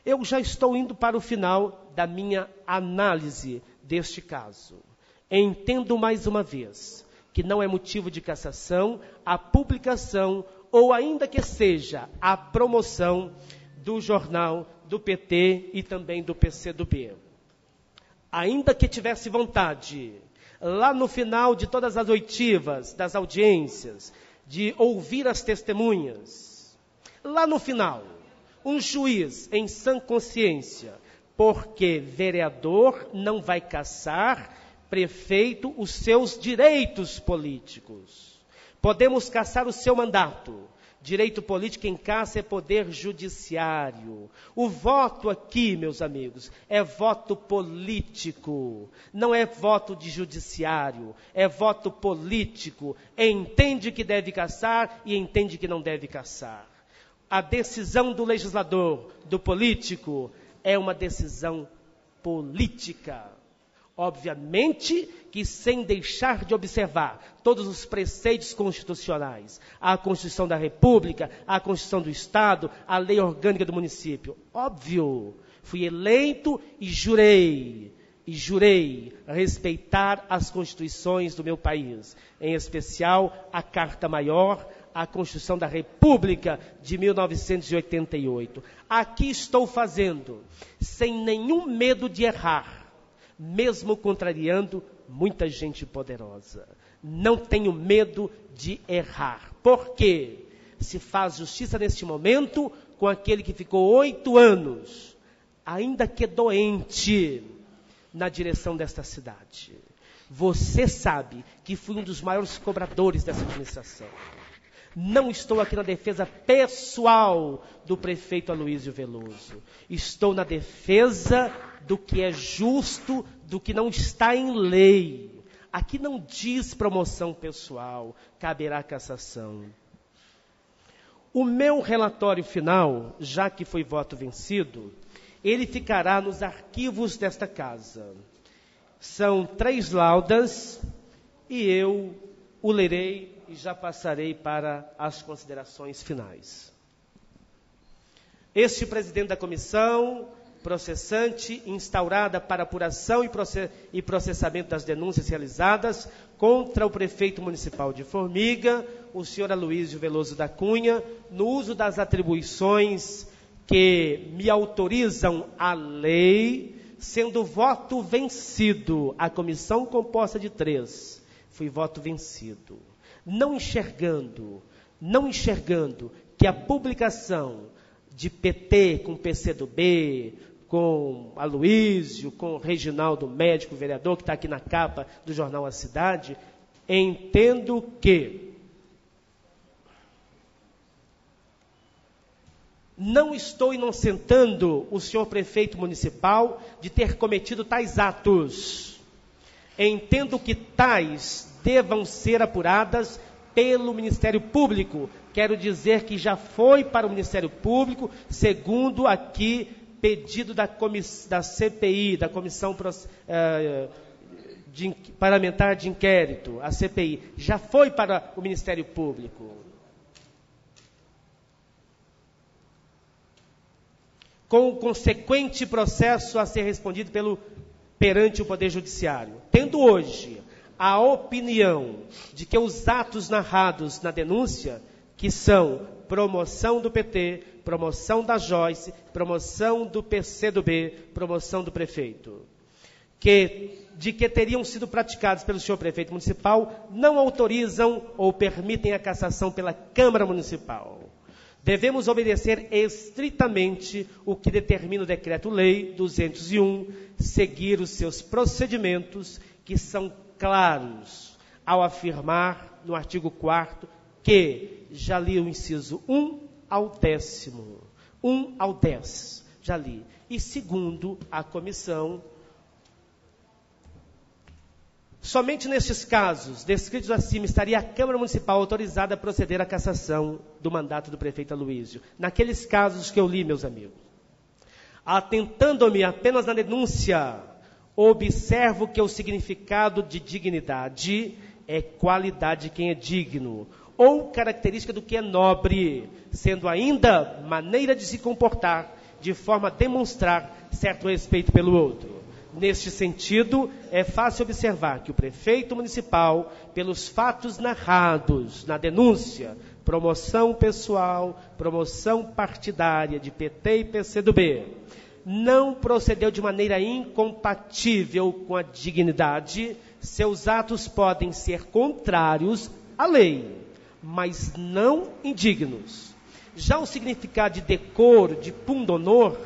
Eu já estou indo para o final da minha análise deste caso. Entendo mais uma vez que não é motivo de cassação a publicação ou ainda que seja a promoção do jornal do PT e também do PCdoB. Ainda que tivesse vontade, lá no final de todas as oitivas das audiências, de ouvir as testemunhas, lá no final, um juiz em sã consciência, porque vereador não vai cassar, prefeito, os seus direitos políticos. Podemos cassar o seu mandato. Direito político quem caça é poder judiciário. O voto aqui, meus amigos, é voto político. Não é voto de judiciário, é voto político. Entende que deve cassar e entende que não deve cassar. A decisão do legislador, do político, é uma decisão política. Obviamente que sem deixar de observar todos os preceitos constitucionais, a Constituição da República, a Constituição do Estado, a Lei Orgânica do Município. Óbvio, fui eleito e jurei respeitar as constituições do meu país, em especial a Carta Maior, a Constituição da República de 1988. Aqui estou fazendo, sem nenhum medo de errar, mesmo contrariando muita gente poderosa. Não tenho medo de errar. Por quê? Se faz justiça neste momento com aquele que ficou 8 anos, ainda que doente, na direção desta cidade. Você sabe que fui um dos maiores cobradores dessa administração. Não estou aqui na defesa pessoal do prefeito Aloysio Veloso. Estou na defesa do que é justo, do que não está em lei. Aqui não diz promoção pessoal, caberá cassação. O meu relatório final, já que foi voto vencido, ele ficará nos arquivos desta casa. São 3 laudas e eu o lerei e já passarei para as considerações finais. Este presidente da comissão processante, instaurada para apuração e processamento das denúncias realizadas contra o prefeito municipal de Formiga, o senhor Aloísio Veloso da Cunha, no uso das atribuições que me autorizam a lei, sendo voto vencido, a comissão composta de 3, fui voto vencido, não enxergando que a publicação de PT com PCdoB, com Aloísio, com Reginaldo, médico, vereador, que está aqui na capa do jornal A Cidade, entendo que não estou inocentando o senhor prefeito municipal de ter cometido tais atos. Entendo que tais devam ser apuradas pelo Ministério Público. Quero dizer que já foi para o Ministério Público, segundo aqui pedido da CPI, da Comissão Parlamentar de Inquérito, a CPI, já foi para o Ministério Público. Com o consequente processo a ser respondido perante o Poder Judiciário. Tendo hoje a opinião de que os atos narrados na denúncia, que são promoção do PT, promoção da Joyce, promoção do PCdoB, promoção do prefeito, de que teriam sido praticados pelo senhor prefeito municipal, não autorizam ou permitem a cassação pela Câmara Municipal. Devemos obedecer estritamente o que determina o Decreto-Lei 201, seguir os seus procedimentos, que são claros, ao afirmar no artigo 4º que, já li o inciso 1 ao 10º, 1 ao 10, já li. E segundo a comissão, somente nestes casos, descritos acima, estaria a Câmara Municipal autorizada a proceder à cassação do mandato do prefeito Aloísio. Naqueles casos que eu li, meus amigos. Atentando-me apenas na denúncia, observo que o significado de dignidade é qualidade de quem é digno, ou característica do que é nobre, sendo ainda maneira de se comportar, de forma a demonstrar certo respeito pelo outro. Neste sentido, é fácil observar que o prefeito municipal, pelos fatos narrados na denúncia, promoção pessoal, promoção partidária de PT e PCdoB, não procedeu de maneira incompatível com a dignidade. Seus atos podem ser contrários à lei, mas não indignos. Já o significado de decoro, de pundonor,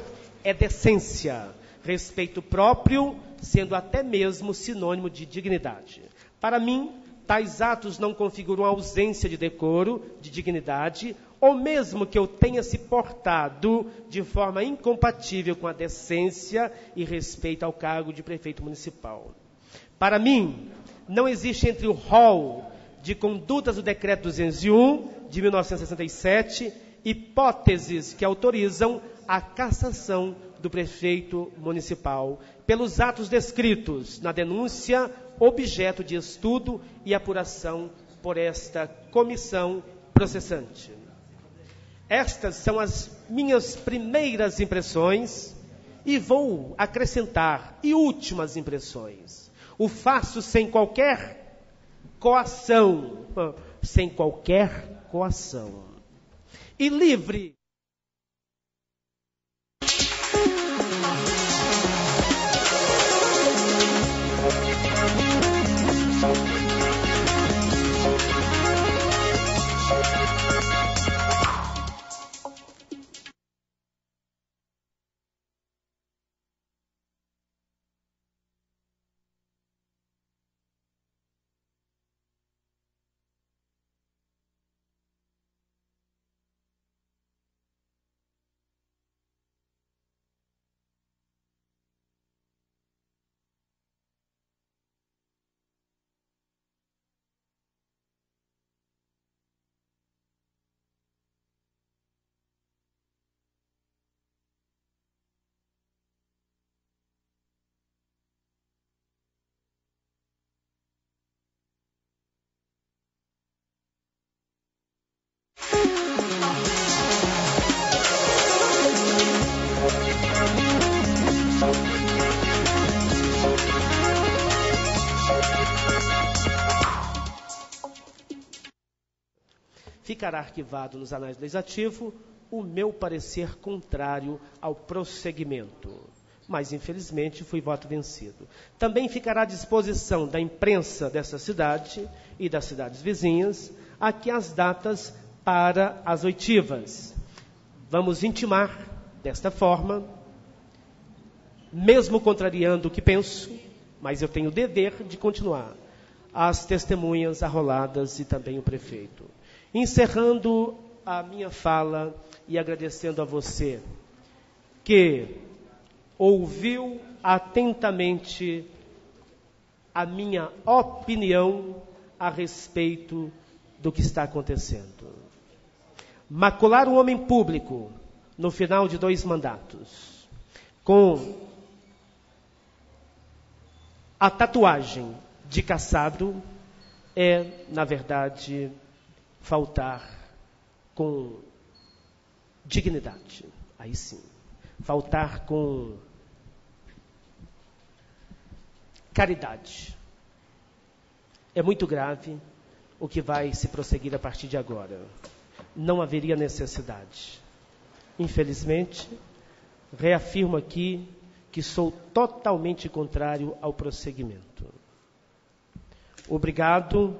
é decência, respeito próprio, sendo até mesmo sinônimo de dignidade. Para mim, tais atos não configuram ausência de decoro, de dignidade, ou mesmo que eu tenha se portado de forma incompatível com a decência e respeito ao cargo de prefeito municipal. Para mim, não existe entre o rol de condutas do Decreto 201, de 1967, hipóteses que autorizam a cassação do prefeito municipal pelos atos descritos na denúncia, objeto de estudo e apuração por esta comissão processante. Estas são as minhas primeiras impressões e vou acrescentar e últimas impressões. O faço sem qualquer coação, e livre ficará arquivado nos anais do Legislativo o meu parecer contrário ao prosseguimento. Mas, infelizmente, fui voto vencido. Também ficará à disposição da imprensa dessa cidade e das cidades vizinhas aqui as datas para as oitivas. Vamos intimar desta forma, mesmo contrariando o que penso, mas eu tenho o dever de continuar, as testemunhas arroladas e também o prefeito. Encerrando a minha fala e agradecendo a você que ouviu atentamente a minha opinião a respeito do que está acontecendo. Macular um homem público no final de 2 mandatos, com a tatuagem de caçado, é, na verdade, faltar com dignidade. Aí sim, faltar com caridade. É muito grave o que vai se prosseguir a partir de agora. Não haveria necessidade. Infelizmente, reafirmo aqui que sou totalmente contrário ao prosseguimento. Obrigado.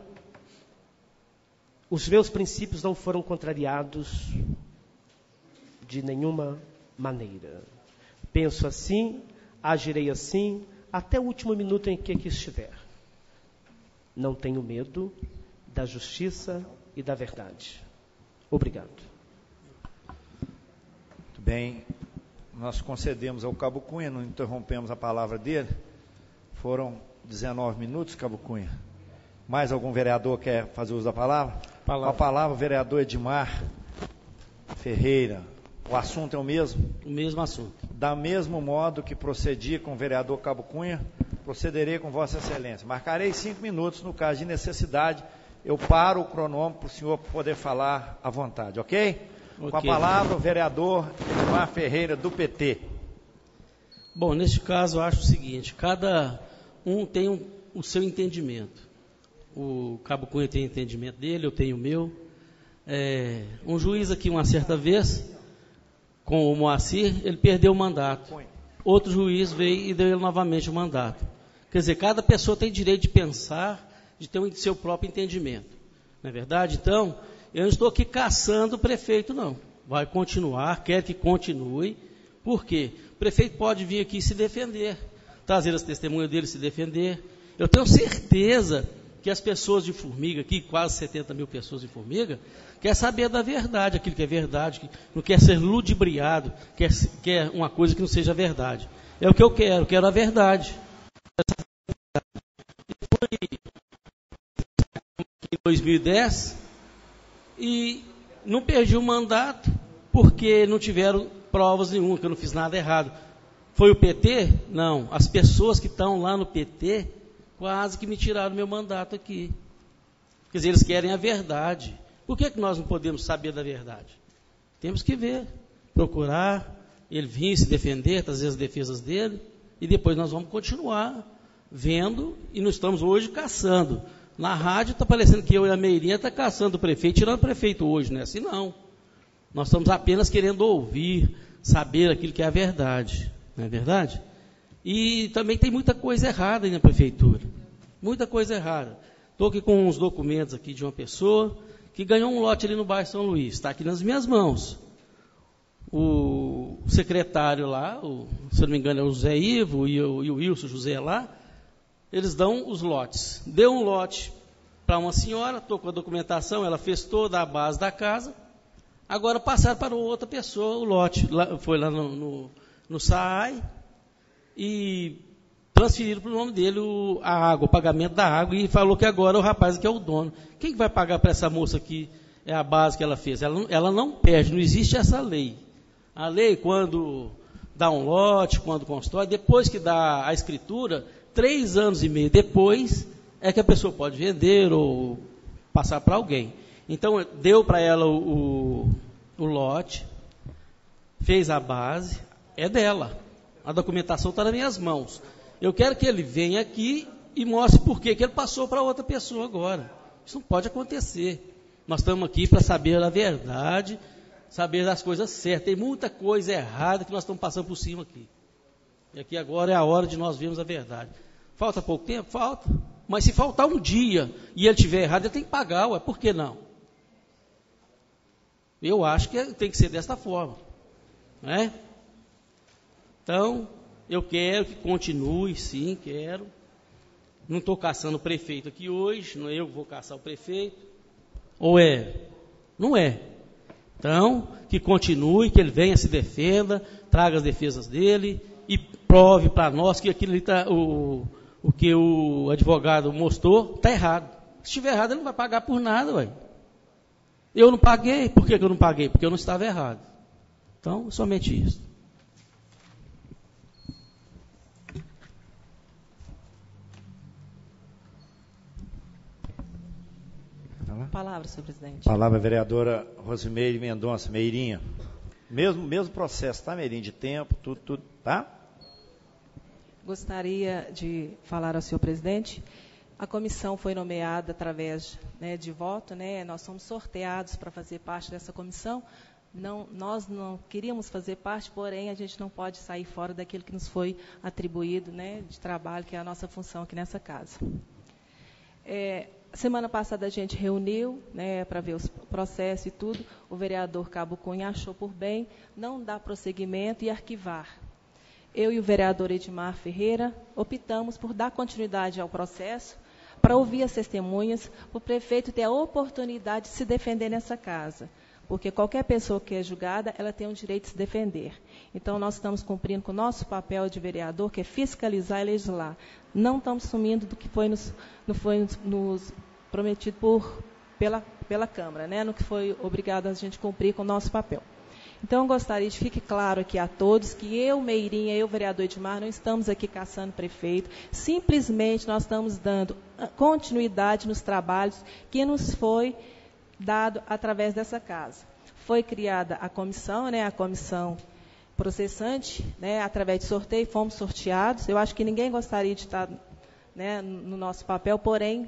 Os meus princípios não foram contrariados de nenhuma maneira. Penso assim, agirei assim, até o último minuto em que aqui estiver. Não tenho medo da justiça e da verdade. Obrigado. Muito bem. Nós concedemos ao Cabo Cunha, não interrompemos a palavra dele. Foram 19 minutos, Cabo Cunha. Mais algum vereador quer fazer uso da palavra? Com a palavra, o vereador Edmar Ferreira. O assunto é o mesmo? O mesmo assunto. Da mesmo modo que procedi com o vereador Cabo Cunha, procederei com Vossa Excelência. Marcarei 5 minutos, no caso de necessidade, eu paro o cronômetro para o senhor poder falar à vontade, ok? Com a palavra, o vereador Edmar Ferreira, do PT. Bom, neste caso, eu acho o seguinte, cada um tem o seu entendimento. O Cabo Cunha tem o entendimento dele, eu tenho o meu. Um juiz aqui, uma certa vez, com o Moacir, ele perdeu o mandato. Outro juiz veio e deu ele novamente o mandato. Quer dizer, cada pessoa tem direito de pensar, de ter o seu próprio entendimento. Não é verdade? Então, eu não estou aqui caçando o prefeito, não. Vai continuar, quer que continue. Por quê? O prefeito pode vir aqui se defender, trazer as testemunhas dele se defender. Eu tenho certeza que as pessoas de Formiga, aqui quase 70 mil pessoas de Formiga, quer saber da verdade, aquilo que é verdade, que não quer ser ludibriado, quer uma coisa que não seja verdade. É o que eu quero a verdade. Foi em 2010 e não perdi o mandato porque não tiveram provas nenhuma, que eu não fiz nada errado. Foi o PT? Não. As pessoas que estão lá no PT quase que me tiraram meu mandato aqui. Quer dizer, eles querem a verdade. Por que nós não podemos saber da verdade? Temos que ver, procurar, ele vir se defender, trazer as defesas dele, e depois nós vamos continuar vendo, e não estamos hoje caçando. Na rádio está parecendo que eu e a Meirinha está caçando o prefeito, tirando o prefeito hoje, não é assim não. Nós estamos apenas querendo ouvir, saber aquilo que é a verdade, não é verdade? E também tem muita coisa errada aí na prefeitura, muita coisa errada. Estou aqui com uns documentos aqui de uma pessoa que ganhou um lote ali no bairro São Luís, está aqui nas minhas mãos. O secretário lá, se eu não me engano é o José Ivo e o Wilson José lá, eles dão os lotes. Deu um lote para uma senhora, estou com a documentação, ela fez toda a base da casa, agora passaram para outra pessoa o lote, foi lá no SAAI, e transferiram para o nome dele a água, o pagamento da água, e falou que agora o rapaz que é o dono. Quem que vai pagar para essa moça aqui? É a base que ela fez. Ela não perde, não existe essa lei. A lei, quando dá um lote, quando constrói, depois que dá a escritura, 3 anos e meio depois, é que a pessoa pode vender ou passar para alguém. Então, deu para ela o lote, fez a base, é dela. A documentação está nas minhas mãos. Eu quero que ele venha aqui e mostre por que ele passou para outra pessoa agora. Isso não pode acontecer. Nós estamos aqui para saber a verdade, saber as coisas certas. Tem muita coisa errada que nós estamos passando por cima aqui. E aqui agora é a hora de nós vermos a verdade. Falta pouco tempo? Falta. Mas se faltar um dia e ele estiver errado, ele tem que pagar, ué. Por que não? Eu acho que tem que ser desta forma. Né? Então, eu quero que continue, sim, quero. Não estou caçando o prefeito aqui hoje, não é eu que vou caçar o prefeito. Ou é? Não é. Então, que continue, que ele venha, se defenda, traga as defesas dele e prove para nós que aquilo ali o que o advogado mostrou está errado. Se estiver errado, ele não vai pagar por nada, ué. Eu não paguei. Por que eu não paguei? Porque eu não estava errado. Então, somente isso. Palavra, senhor presidente. Palavra, vereadora Rosimeire Mendonça, Meirinha. Mesmo processo, tá, Meirinha? De tempo, tudo, tá? Gostaria de falar ao senhor presidente. A comissão foi nomeada através, né, de voto, né? Nós somos sorteados para fazer parte dessa comissão. Nós não queríamos fazer parte, porém a gente não pode sair fora daquilo que nos foi atribuído, né, de trabalho, que é a nossa função aqui nessa casa. Semana passada a gente reuniu, né, para ver os processos e tudo. O vereador Cabo Cunha achou por bem não dar prosseguimento e arquivar. Eu e o vereador Edmar Ferreira optamos por dar continuidade ao processo, para ouvir as testemunhas, para o prefeito ter a oportunidade de se defender nessa casa. Porque qualquer pessoa que é julgada, ela tem o direito de se defender. Então, nós estamos cumprindo com o nosso papel de vereador, que é fiscalizar e legislar. Não estamos sumindo do que foi nos prometido pela Câmara, né? No que foi obrigado a gente cumprir com o nosso papel. Então, eu gostaria de que fique claro aqui a todos que eu, Meirinha, eu, vereador Edmar, não estamos aqui caçando prefeito. Simplesmente, nós estamos dando continuidade nos trabalhos que nos foi dado através dessa casa. Foi criada a comissão, né, a comissão processante, né, através de sorteio, fomos sorteados. Eu acho que ninguém gostaria de estar, né, no nosso papel, porém,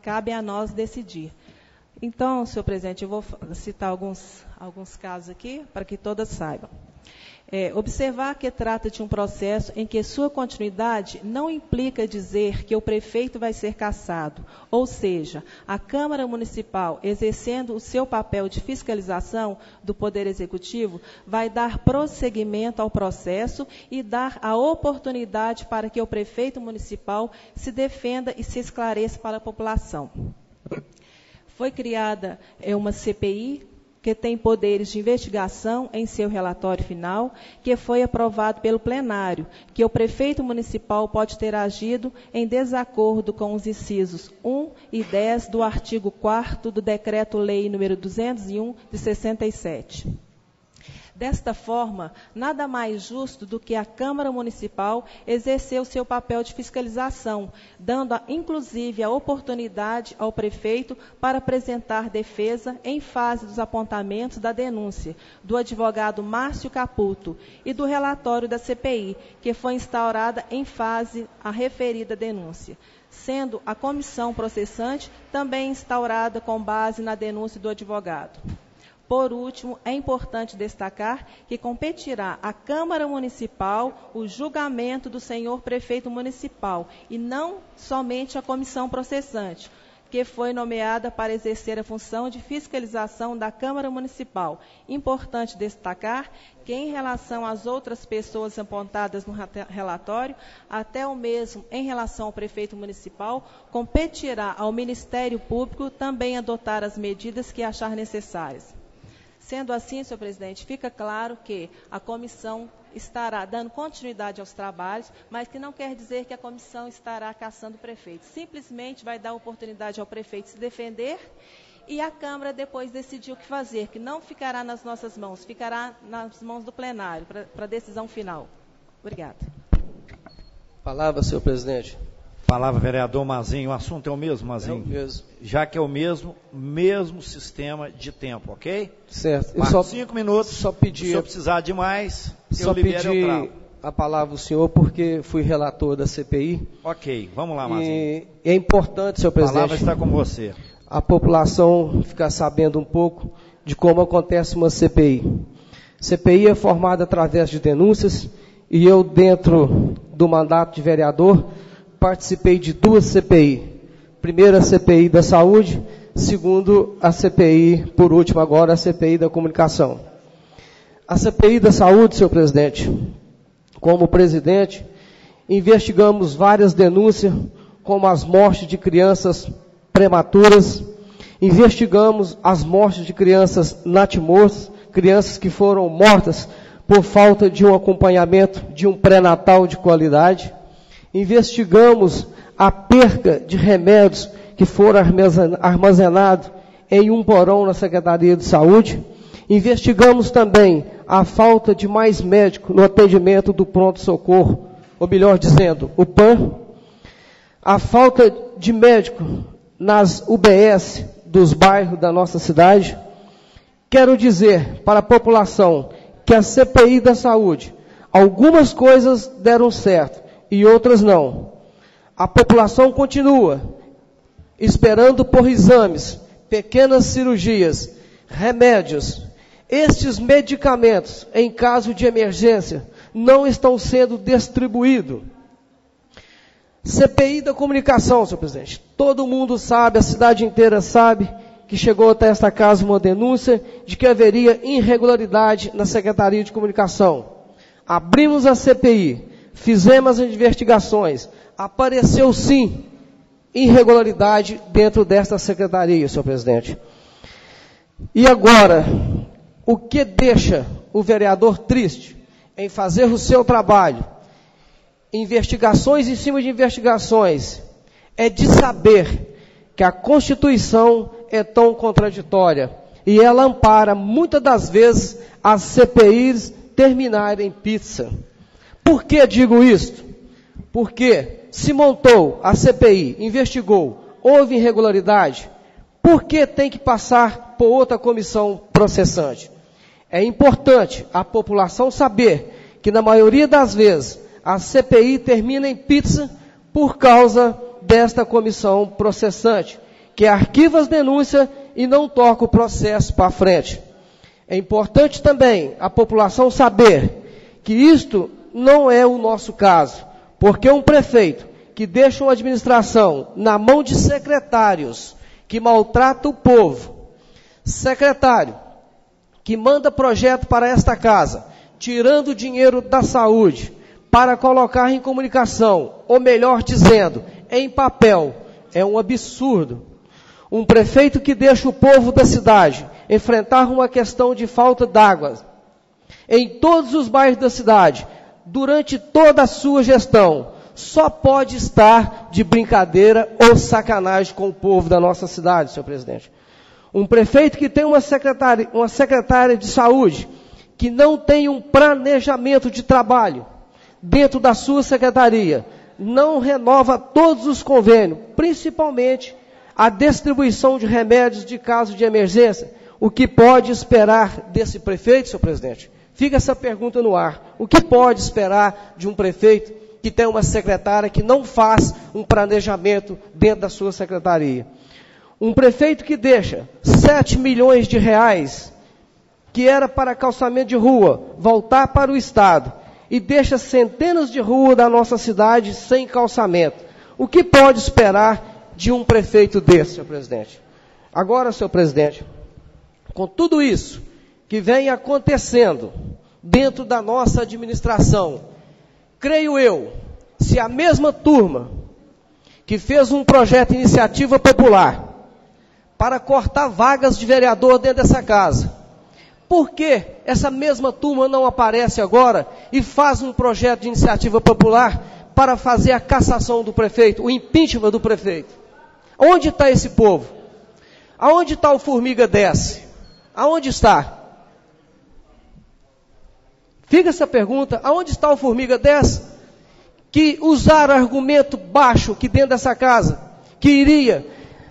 cabe a nós decidir. Então, senhor presidente, eu vou citar alguns casos aqui, para que todas saibam. Observar que trata de um processo em que sua continuidade não implica dizer que o prefeito vai ser cassado, ou seja, a Câmara Municipal, exercendo o seu papel de fiscalização do Poder Executivo, vai dar prosseguimento ao processo e dar a oportunidade para que o prefeito municipal se defenda e se esclareça para a população. Foi criada uma CPI, que tem poderes de investigação em seu relatório final, que foi aprovado pelo plenário, que o prefeito municipal pode ter agido em desacordo com os incisos 1 e 10 do artigo 4º do Decreto-Lei nº 201, de 67. Desta forma, nada mais justo do que a Câmara Municipal exercer o seu papel de fiscalização, dando, inclusive, a oportunidade ao prefeito para apresentar defesa em fase dos apontamentos da denúncia do advogado Márcio Caputo e do relatório da CPI, que foi instaurada em fase a referida denúncia, sendo a comissão processante também instaurada com base na denúncia do advogado. Por último, é importante destacar que competirá à Câmara Municipal o julgamento do senhor prefeito municipal e não somente a comissão processante, que foi nomeada para exercer a função de fiscalização da Câmara Municipal. Importante destacar que, em relação às outras pessoas apontadas no relatório, até o mesmo em relação ao prefeito municipal, competirá ao Ministério Público também adotar as medidas que achar necessárias. Sendo assim, senhor presidente, fica claro que a comissão estará dando continuidade aos trabalhos, mas que não quer dizer que a comissão estará caçando o prefeito. Simplesmente vai dar oportunidade ao prefeito se defender e a Câmara depois decidir o que fazer, que não ficará nas nossas mãos, ficará nas mãos do plenário para a decisão final. Obrigada. Palavra, senhor presidente. Palavra, vereador Mazinho. O assunto é o mesmo, Mazinho? É o mesmo. Já que é o mesmo sistema de tempo, ok? Certo. Marco 5 minutos. Só pedir. Se eu precisar de mais, só eu libero, eu trago. A palavra ao senhor, porque fui relator da CPI. Ok, vamos lá, Mazinho. E é importante, senhor presidente. A palavra está com você. a população ficar sabendo um pouco de como acontece uma CPI. CPI é formada através de denúncias, e eu, dentro do mandato de vereador, participei de 2 CPI. Primeiro, a CPI da saúde, segundo, a CPI, por último agora, a CPI da comunicação. A CPI da saúde, senhor presidente, como presidente, investigamos várias denúncias, como as mortes de crianças prematuras, investigamos as mortes de crianças natimortas, crianças que foram mortas por falta de um acompanhamento de um pré-natal de qualidade, investigamos a perca de remédios que foram armazenados em um porão na Secretaria de Saúde, investigamos também a falta de mais médicos no atendimento do pronto-socorro, ou melhor dizendo, o PAN, a falta de médico nas UBS dos bairros da nossa cidade. Quero dizer para a população que a CPI da saúde, algumas coisas deram certo e outras não. A população continua esperando por exames, pequenas cirurgias, remédios. Estes medicamentos, em caso de emergência, não estão sendo distribuídos. CPI da comunicação, senhor presidente. Todo mundo sabe, a cidade inteira sabe, que chegou até esta casa uma denúncia de que haveria irregularidade na Secretaria de Comunicação. Abrimos a CPI, fizemos as investigações, apareceu sim irregularidade dentro desta secretaria, senhor presidente. E agora, o que deixa o vereador triste em fazer o seu trabalho, investigações em cima de investigações, é de saber que a Constituição é tão contraditória e ela ampara, muitas das vezes, as CPIs terminarem em pizza. Por que digo isso? Porque se montou a CPI, investigou, houve irregularidade, por que tem que passar por outra comissão processante? É importante a população saber que, na maioria das vezes, a CPI termina em pizza por causa desta comissão processante, que arquiva as denúncias e não toca o processo para frente. É importante também a população saber que isto não é o nosso caso, porque um prefeito que deixa uma administração na mão de secretários que maltrata o povo, secretário que manda projeto para esta casa, tirando o dinheiro da saúde para colocar em comunicação, ou melhor dizendo, em papel, é um absurdo. Um prefeito que deixa o povo da cidade enfrentar uma questão de falta d'água em todos os bairros da cidade, durante toda a sua gestão, só pode estar de brincadeira ou sacanagem com o povo da nossa cidade, senhor presidente. Um prefeito que tem uma secretária de saúde, que não tem um planejamento de trabalho dentro da sua secretaria, não renova todos os convênios, principalmente a distribuição de remédios de caso de emergência. O que pode esperar desse prefeito, senhor presidente? Fica essa pergunta no ar. O que pode esperar de um prefeito que tem uma secretária que não faz um planejamento dentro da sua secretaria? Um prefeito que deixa 7 milhões de reais, que era para calçamento de rua, voltar para o Estado, e deixa centenas de ruas da nossa cidade sem calçamento. O que pode esperar de um prefeito desse, senhor presidente? Agora, senhor presidente, com tudo isso que vem acontecendo dentro da nossa administração, creio eu, se a mesma turma que fez um projeto de iniciativa popular para cortar vagas de vereador dentro dessa casa, por que essa mesma turma não aparece agora e faz um projeto de iniciativa popular para fazer a cassação do prefeito, o impeachment do prefeito? Onde está esse povo? Aonde está o Formiga Desce? Aonde está? Fica essa pergunta, aonde está o Formiga Desce? Que usaram argumento baixo que dentro dessa casa, que iria,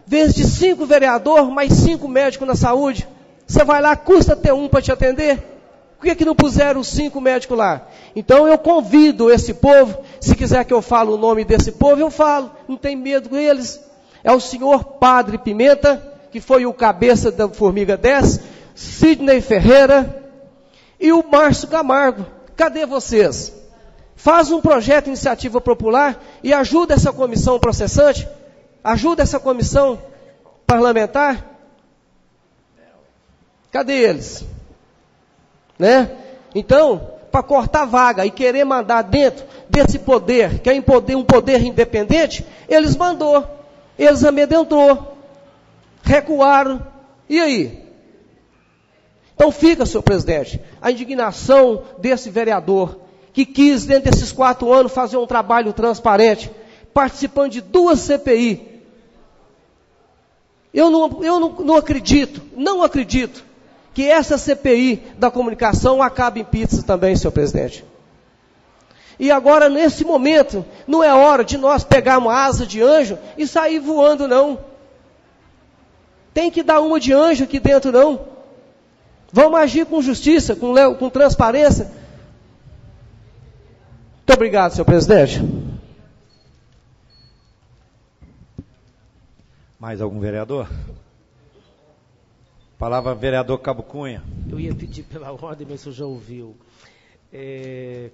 vez de 5 vereadores, mais 5 médicos na saúde, você vai lá, custa ter um para te atender? Por que não puseram os 5 médicos lá? Então eu convido esse povo, se quiser que eu fale o nome desse povo, eu falo, não tem medo deles. É o senhor Padre Pimenta, que foi o cabeça da Formiga 10, Sidney Ferreira e o Márcio Camargo. Cadê vocês? Faz um projeto de iniciativa popular e ajuda essa comissão processante, ajuda essa comissão parlamentar. Cadê eles? Né? Então, para cortar vaga e querer mandar dentro desse poder, que é um poder independente, eles amedrentou, recuaram. E aí? Então fica, senhor presidente, a indignação desse vereador, que quis, dentro desses 4 anos, fazer um trabalho transparente, participando de 2 CPI. Eu não acredito que essa CPI da comunicação acabe em pizza também, senhor presidente. E agora, nesse momento, não é hora de nós pegarmos uma asa de anjo e sair voando, não. Tem que dar uma de anjo aqui dentro, não. Vamos agir com justiça, com transparência. Muito obrigado, senhor presidente. Mais algum vereador? Palavra vereador Cabo Cunha. Eu ia pedir pela ordem, mas o senhor já ouviu.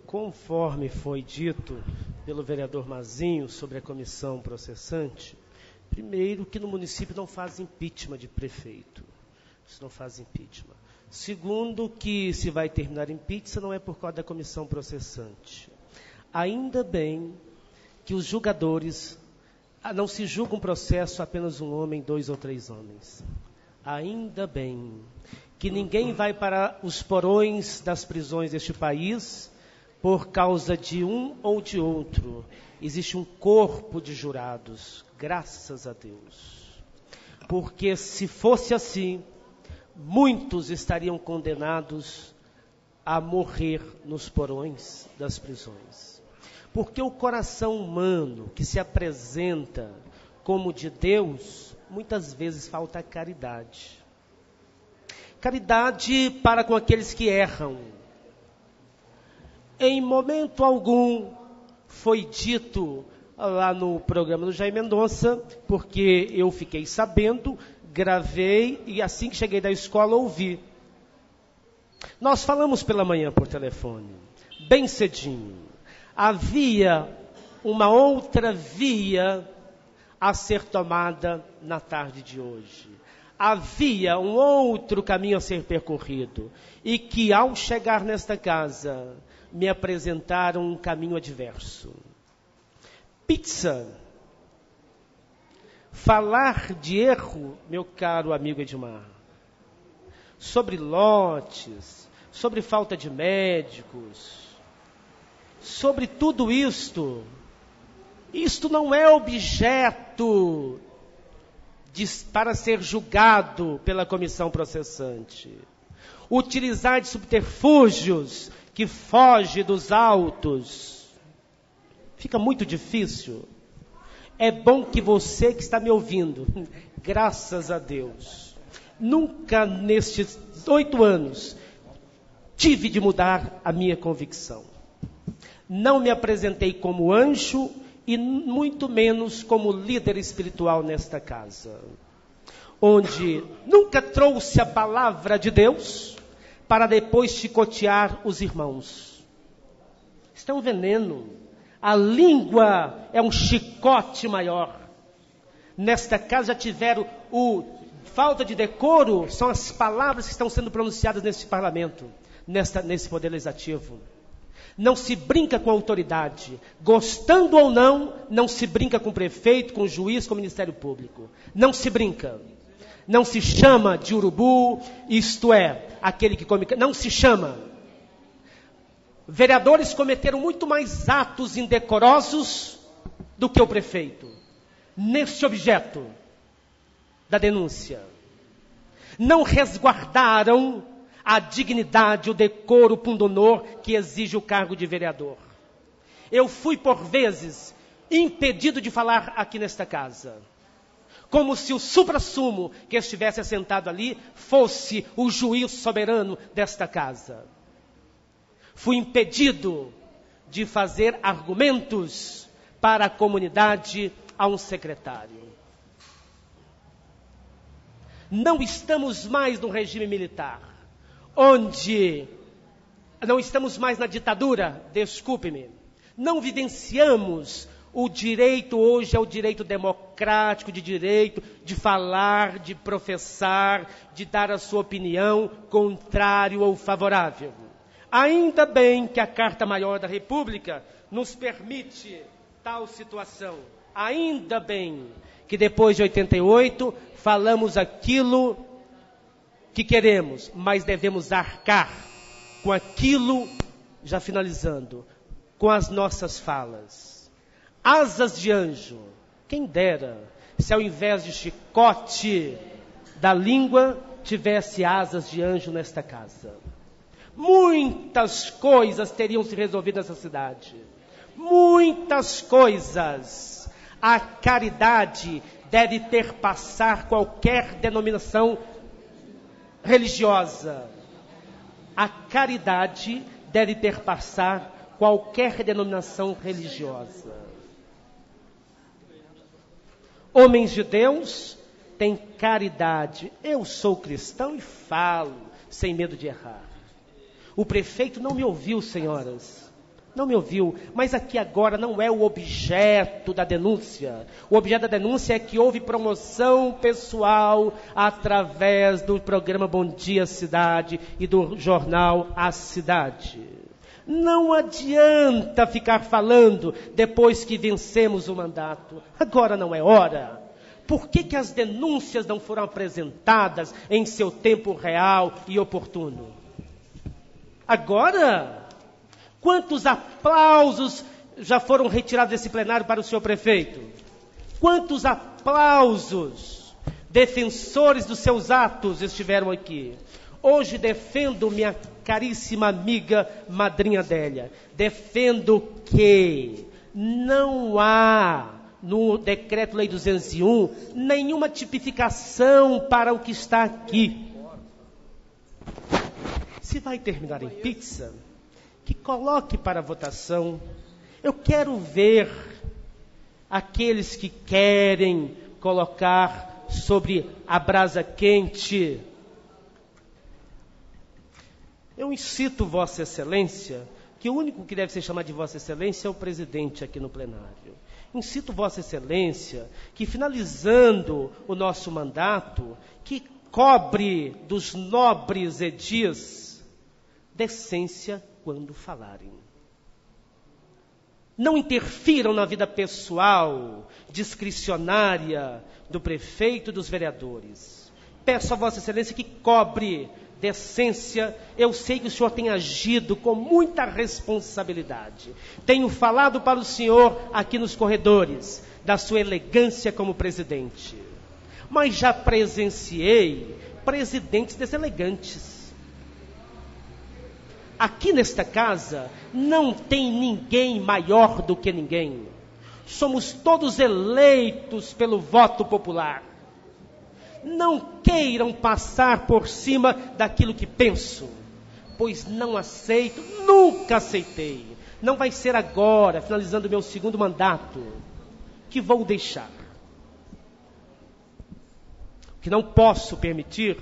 Conforme foi dito pelo vereador Mazinho sobre a comissão processante, primeiro que no município não faz impeachment de prefeito. Isso não faz impeachment. Segundo, que se vai terminar impeachment não é por causa da comissão processante. Ainda bem que os julgadores não se julga um processo apenas um homem, 2 ou 3 homens. Ainda bem que ninguém vai para os porões das prisões deste país por causa de um ou de outro. Existe um corpo de jurados, graças a Deus. Porque se fosse assim, muitos estariam condenados a morrer nos porões das prisões. Porque o coração humano que se apresenta como de Deus, muitas vezes falta caridade. Caridade para com aqueles que erram. Em momento algum foi dito lá no programa do Jair Mendonça, porque eu fiquei sabendo, gravei e assim que cheguei da escola ouvi. Nós falamos pela manhã por telefone, bem cedinho. Havia uma outra via a ser tomada na tarde de hoje. Havia um outro caminho a ser percorrido. E que ao chegar nesta casa, me apresentaram um caminho adverso. Pizza. Falar de erro, meu caro amigo Edmar, sobre lotes, sobre falta de médicos, sobre tudo isto não é objeto para ser julgado pela comissão processante. Utilizar de subterfúgios que foge dos autos fica muito difícil. É bom que você que está me ouvindo, graças a Deus, nunca nestes 8 anos tive de mudar a minha convicção. Não me apresentei como anjo e muito menos como líder espiritual nesta casa, onde nunca trouxe a palavra de Deus para depois chicotear os irmãos. Isso é um veneno. A língua é um chicote maior. Nesta casa já tiveram falta de decoro, são as palavras que estão sendo pronunciadas nesse parlamento, nesse poder legislativo. Não se brinca com a autoridade. Gostando ou não, não se brinca com o prefeito, com o juiz, com o Ministério Público. Não se brinca. Não se chama de urubu, isto é, aquele que come... Não se chama. Vereadores cometeram muito mais atos indecorosos do que o prefeito. Neste objeto da denúncia. Não resguardaram a dignidade, o decoro, o pundonor que exige o cargo de vereador. Eu fui, por vezes, impedido de falar aqui nesta casa. Como se o suprassumo que estivesse assentado ali fosse o juiz soberano desta casa. Fui impedido de fazer argumentos para a comunidade a um secretário. Não estamos mais no regime militar, onde não estamos mais na ditadura, desculpe-me. Não vivenciamos o direito, hoje é o direito democrático, de direito de falar, de professar, de dar a sua opinião, contrário ou favorável. Ainda bem que a Carta Maior da República nos permite tal situação. Ainda bem que depois de 88 falamos aquilo que queremos, mas devemos arcar com aquilo, já finalizando, com as nossas falas. Asas de anjo, quem dera se ao invés de chicote da língua tivesse asas de anjo nesta casa. Muitas coisas teriam se resolvido nessa cidade. Muitas coisas. A caridade deve perpassar qualquer denominação religiosa. A caridade deve perpassar qualquer denominação religiosa. Homens de Deus têm caridade. Eu sou cristão e falo sem medo de errar. O prefeito não me ouviu, senhoras. Não me ouviu, mas aqui agora não é o objeto da denúncia. O objeto da denúncia é que houve promoção pessoal através do programa Bom Dia Cidade e do jornal A Cidade. Não adianta ficar falando depois que vencemos o mandato. Agora não é hora. Por que as denúncias não foram apresentadas em seu tempo real e oportuno? Agora... Quantos aplausos já foram retirados desse plenário para o senhor prefeito? Quantos aplausos, defensores dos seus atos estiveram aqui? Hoje defendo minha caríssima amiga madrinha Adélia. Defendo que não há no Decreto-Lei 201 nenhuma tipificação para o que está aqui. Se vai terminar em pizza... que coloque para votação. Eu quero ver aqueles que querem colocar sobre a brasa quente. Eu incito Vossa Excelência, que o único que deve ser chamado de Vossa Excelência é o presidente aqui no plenário. Incito Vossa Excelência que, finalizando o nosso mandato, que cobre dos nobres edis decência quando falarem. Não interfiram na vida pessoal, discricionária do prefeito e dos vereadores. Peço a Vossa Excelência que cobre decência. Eu sei que o senhor tem agido com muita responsabilidade. Tenho falado para o senhor aqui nos corredores da sua elegância como presidente. Mas já presenciei presidentes deselegantes. Aqui nesta casa não tem ninguém maior do que ninguém. Somos todos eleitos pelo voto popular. Não queiram passar por cima daquilo que penso, pois não aceito, nunca aceitei. Não vai ser agora, finalizando o meu segundo mandato, que vou deixar. O que não posso permitir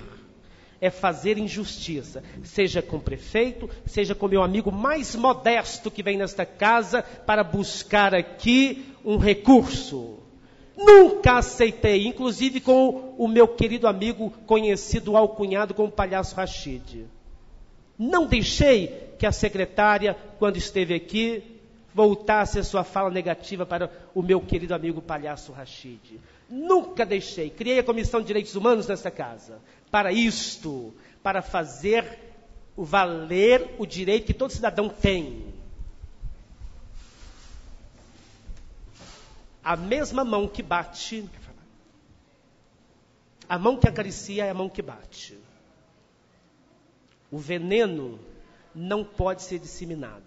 é fazer injustiça, seja com o prefeito, seja com meu amigo mais modesto que vem nesta casa para buscar aqui um recurso. Nunca aceitei, inclusive com o meu querido amigo, conhecido alcunhado como Palhaço Rachid. Não deixei que a secretária, quando esteve aqui, voltasse a sua fala negativa para o meu querido amigo Palhaço Rachid. Nunca deixei. Criei a Comissão de Direitos Humanos nesta casa. Para isto, para fazer valer o direito que todo cidadão tem. A mesma mão que bate, a mão que acaricia é a mão que bate. O veneno não pode ser disseminado.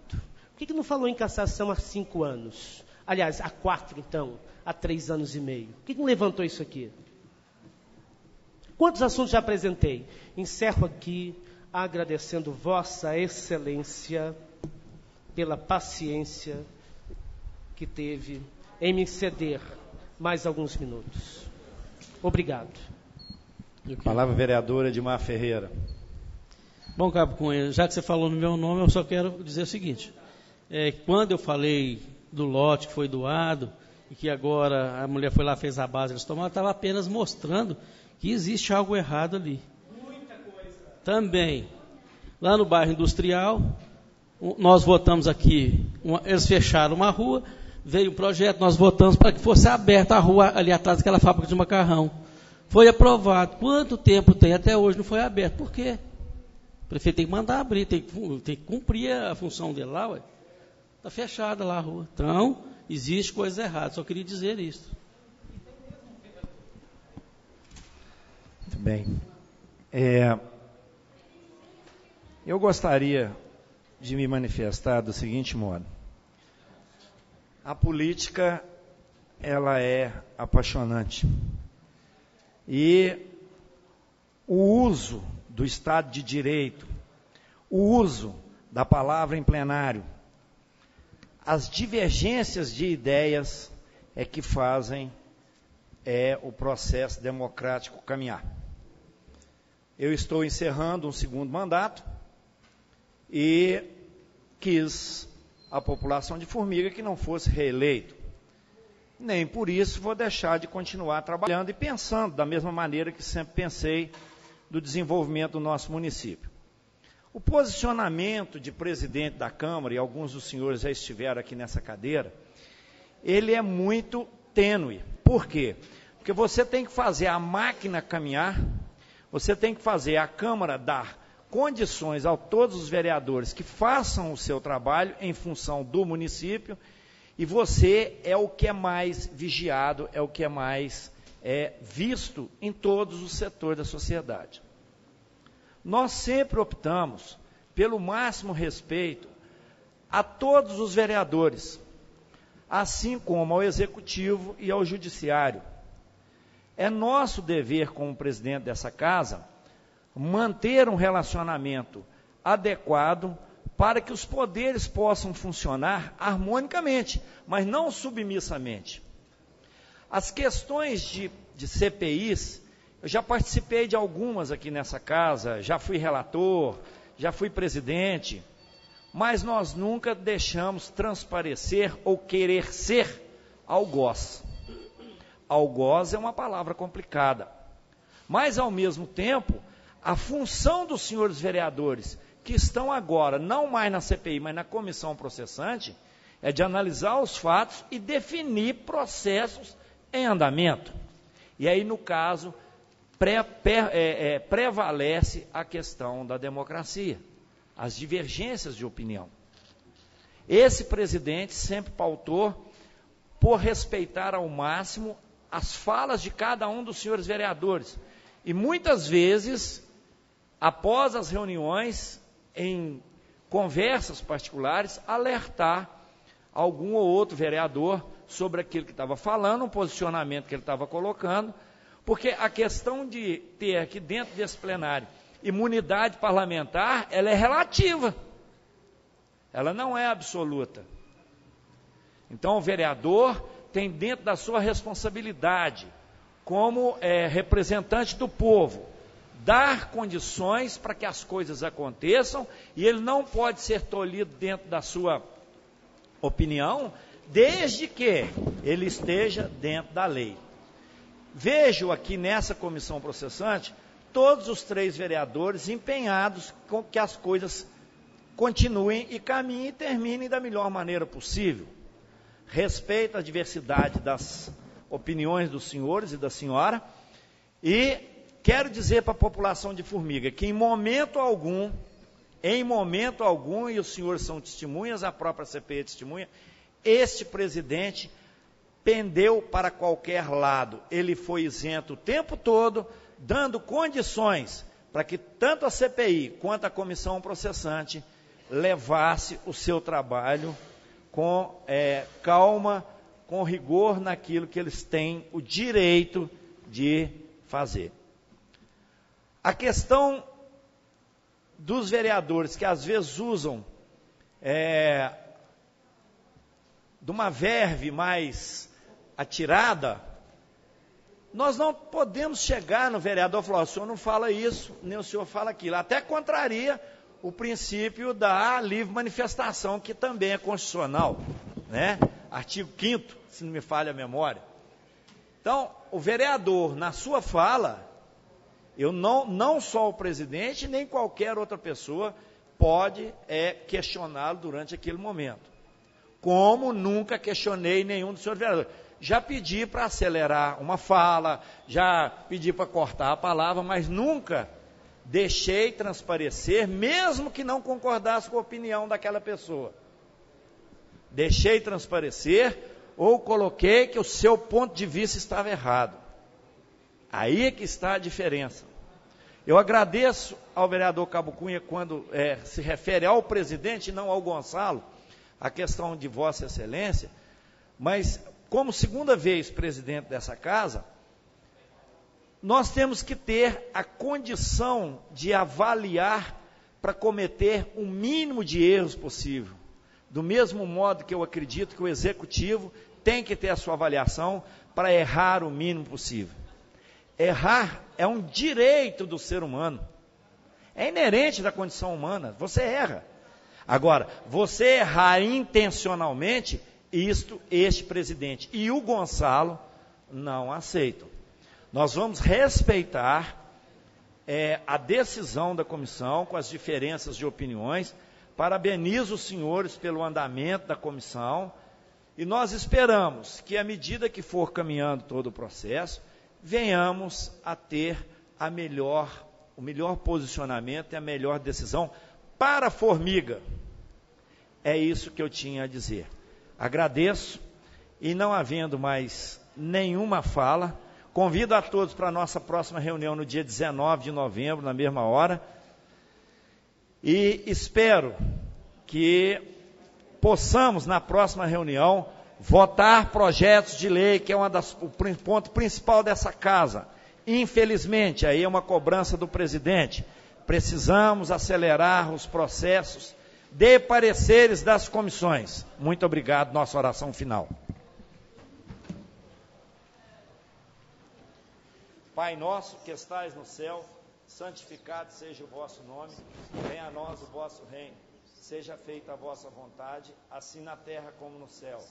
Por que não falou em cassação há 5 anos? Aliás, há 4 então, há 3 anos e meio. Por que não levantou isso aqui? Quantos assuntos já apresentei? Encerro aqui agradecendo Vossa Excelência pela paciência que teve em me ceder mais alguns minutos. Obrigado. Palavra vereadora Edmar Ferreira. Bom, Cabo Cunha, já que você falou no meu nome, eu só quero dizer o seguinte. Quando eu falei do lote que foi doado, e que agora a mulher foi lá, fez a base, eles tomaram, estava apenas mostrando que existe algo errado ali. Muita coisa. Também, lá no bairro industrial, nós votamos aqui, eles fecharam uma rua, veio um projeto, nós votamos para que fosse aberta a rua ali atrás daquela fábrica de macarrão. Foi aprovado. Quanto tempo tem? Até hoje não foi aberto. Por quê? O prefeito tem que mandar abrir, tem que cumprir a função dele lá, ué. Está fechada lá a rua. Então, existe coisa errada. Só queria dizer isso. Muito bem. Eu gostaria de me manifestar do seguinte modo. A política, ela é apaixonante. E o uso do Estado de Direito, o uso da palavra em plenário, as divergências de ideias é que fazem o processo democrático caminhar. Eu estou encerrando um segundo mandato e quis a população de Formiga que não fosse reeleito. Nem por isso vou deixar de continuar trabalhando e pensando da mesma maneira que sempre pensei do desenvolvimento do nosso município. O posicionamento de presidente da Câmara, e alguns dos senhores já estiveram aqui nessa cadeira, ele é muito tênue. Por quê? Porque você tem que fazer a máquina caminhar, você tem que fazer a Câmara dar condições a todos os vereadores que façam o seu trabalho em função do município, e você é o que é mais vigiado, é o que é mais visto em todos os setores da sociedade. Nós sempre optamos pelo máximo respeito a todos os vereadores, assim como ao Executivo e ao Judiciário. É nosso dever, como presidente dessa casa, manter um relacionamento adequado para que os poderes possam funcionar harmonicamente, mas não submissamente. As questões de CPIs, eu já participei de algumas aqui nessa casa, já fui relator, já fui presidente, mas nós nunca deixamos transparecer ou querer ser algoz. Algoz é uma palavra complicada, mas ao mesmo tempo, a função dos senhores vereadores, que estão agora, não mais na CPI, mas na comissão processante, é de analisar os fatos e definir processos em andamento. E aí, no caso, prevalece a questão da democracia, as divergências de opinião. Esse presidente sempre pautou por respeitar ao máximo as falas de cada um dos senhores vereadores. E muitas vezes, após as reuniões, em conversas particulares, alertar algum ou outro vereador sobre aquilo que estava falando, um posicionamento que ele estava colocando, porque a questão de ter aqui dentro desse plenário imunidade parlamentar, ela é relativa, ela não é absoluta. Então o vereador tem dentro da sua responsabilidade, como representante do povo, dar condições para que as coisas aconteçam, e ele não pode ser tolhido dentro da sua opinião, desde que ele esteja dentro da lei. Vejo aqui nessa comissão processante, todos os 3 vereadores empenhados com que as coisas continuem e caminhem e terminem da melhor maneira possível. Respeito à diversidade das opiniões dos senhores e da senhora, e quero dizer para a população de Formiga que em momento algum, e os senhores são testemunhas, a própria CPI é testemunha, este presidente pendeu para qualquer lado. Ele foi isento o tempo todo, dando condições para que tanto a CPI quanto a comissão processante levasse o seu trabalho com calma, com rigor naquilo que eles têm o direito de fazer. A questão dos vereadores que às vezes usam de uma verve mais atirada, Nós não podemos chegar no vereador e falar, o senhor não fala isso, nem o senhor fala aquilo. Até contraria o princípio da livre manifestação, que também é constitucional, né? Artigo 5º, se não me falha a memória. Então, o vereador, na sua fala, não só o presidente, nem qualquer outra pessoa pode questioná-lo durante aquele momento. Como nunca questionei nenhum dos senhores vereadores. Já pedi para acelerar uma fala, já pedi para cortar a palavra, mas nunca deixei transparecer, mesmo que não concordasse com a opinião daquela pessoa. Deixei transparecer ou coloquei que o seu ponto de vista estava errado. Aí é que está a diferença. Eu agradeço ao vereador Cabo Cunha quando se refere ao presidente e não ao Gonçalo, a questão de Vossa Excelência, mas como segunda vez presidente dessa casa, nós temos que ter a condição de avaliar para cometer o mínimo de erros possível. Do mesmo modo que eu acredito que o executivo tem que ter a sua avaliação para errar o mínimo possível. Errar é um direito do ser humano. É inerente da condição humana. Você erra. Agora, você errar intencionalmente, este presidente e o Gonçalo não aceitam. Nós vamos respeitar a decisão da comissão com as diferenças de opiniões. Parabenizo os senhores pelo andamento da comissão e nós esperamos que, à medida que for caminhando todo o processo, venhamos a ter o melhor posicionamento e a melhor decisão para a Formiga. É isso que eu tinha a dizer. Agradeço e, não havendo mais nenhuma fala, convido a todos para a nossa próxima reunião no dia 19 de novembro, na mesma hora, e espero que possamos, na próxima reunião, votar projetos de lei, que é o ponto principal dessa casa. Infelizmente, aí é uma cobrança do presidente, precisamos acelerar os processos de pareceres das comissões. Muito obrigado, nossa oração final. Pai nosso que estais no céu, santificado seja o vosso nome, venha a nós o vosso reino, seja feita a vossa vontade, assim na terra como no céu.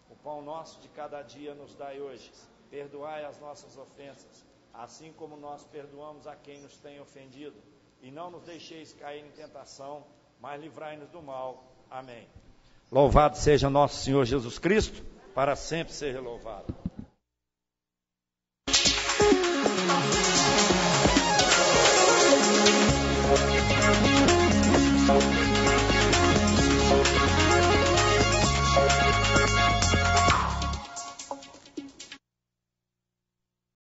O pão nosso de cada dia nos dai hoje, perdoai as nossas ofensas, assim como nós perdoamos a quem nos tem ofendido, e não nos deixeis cair em tentação, mas livrai-nos do mal. Amém. Louvado seja nosso Senhor Jesus Cristo, para sempre seja louvado. Thank you.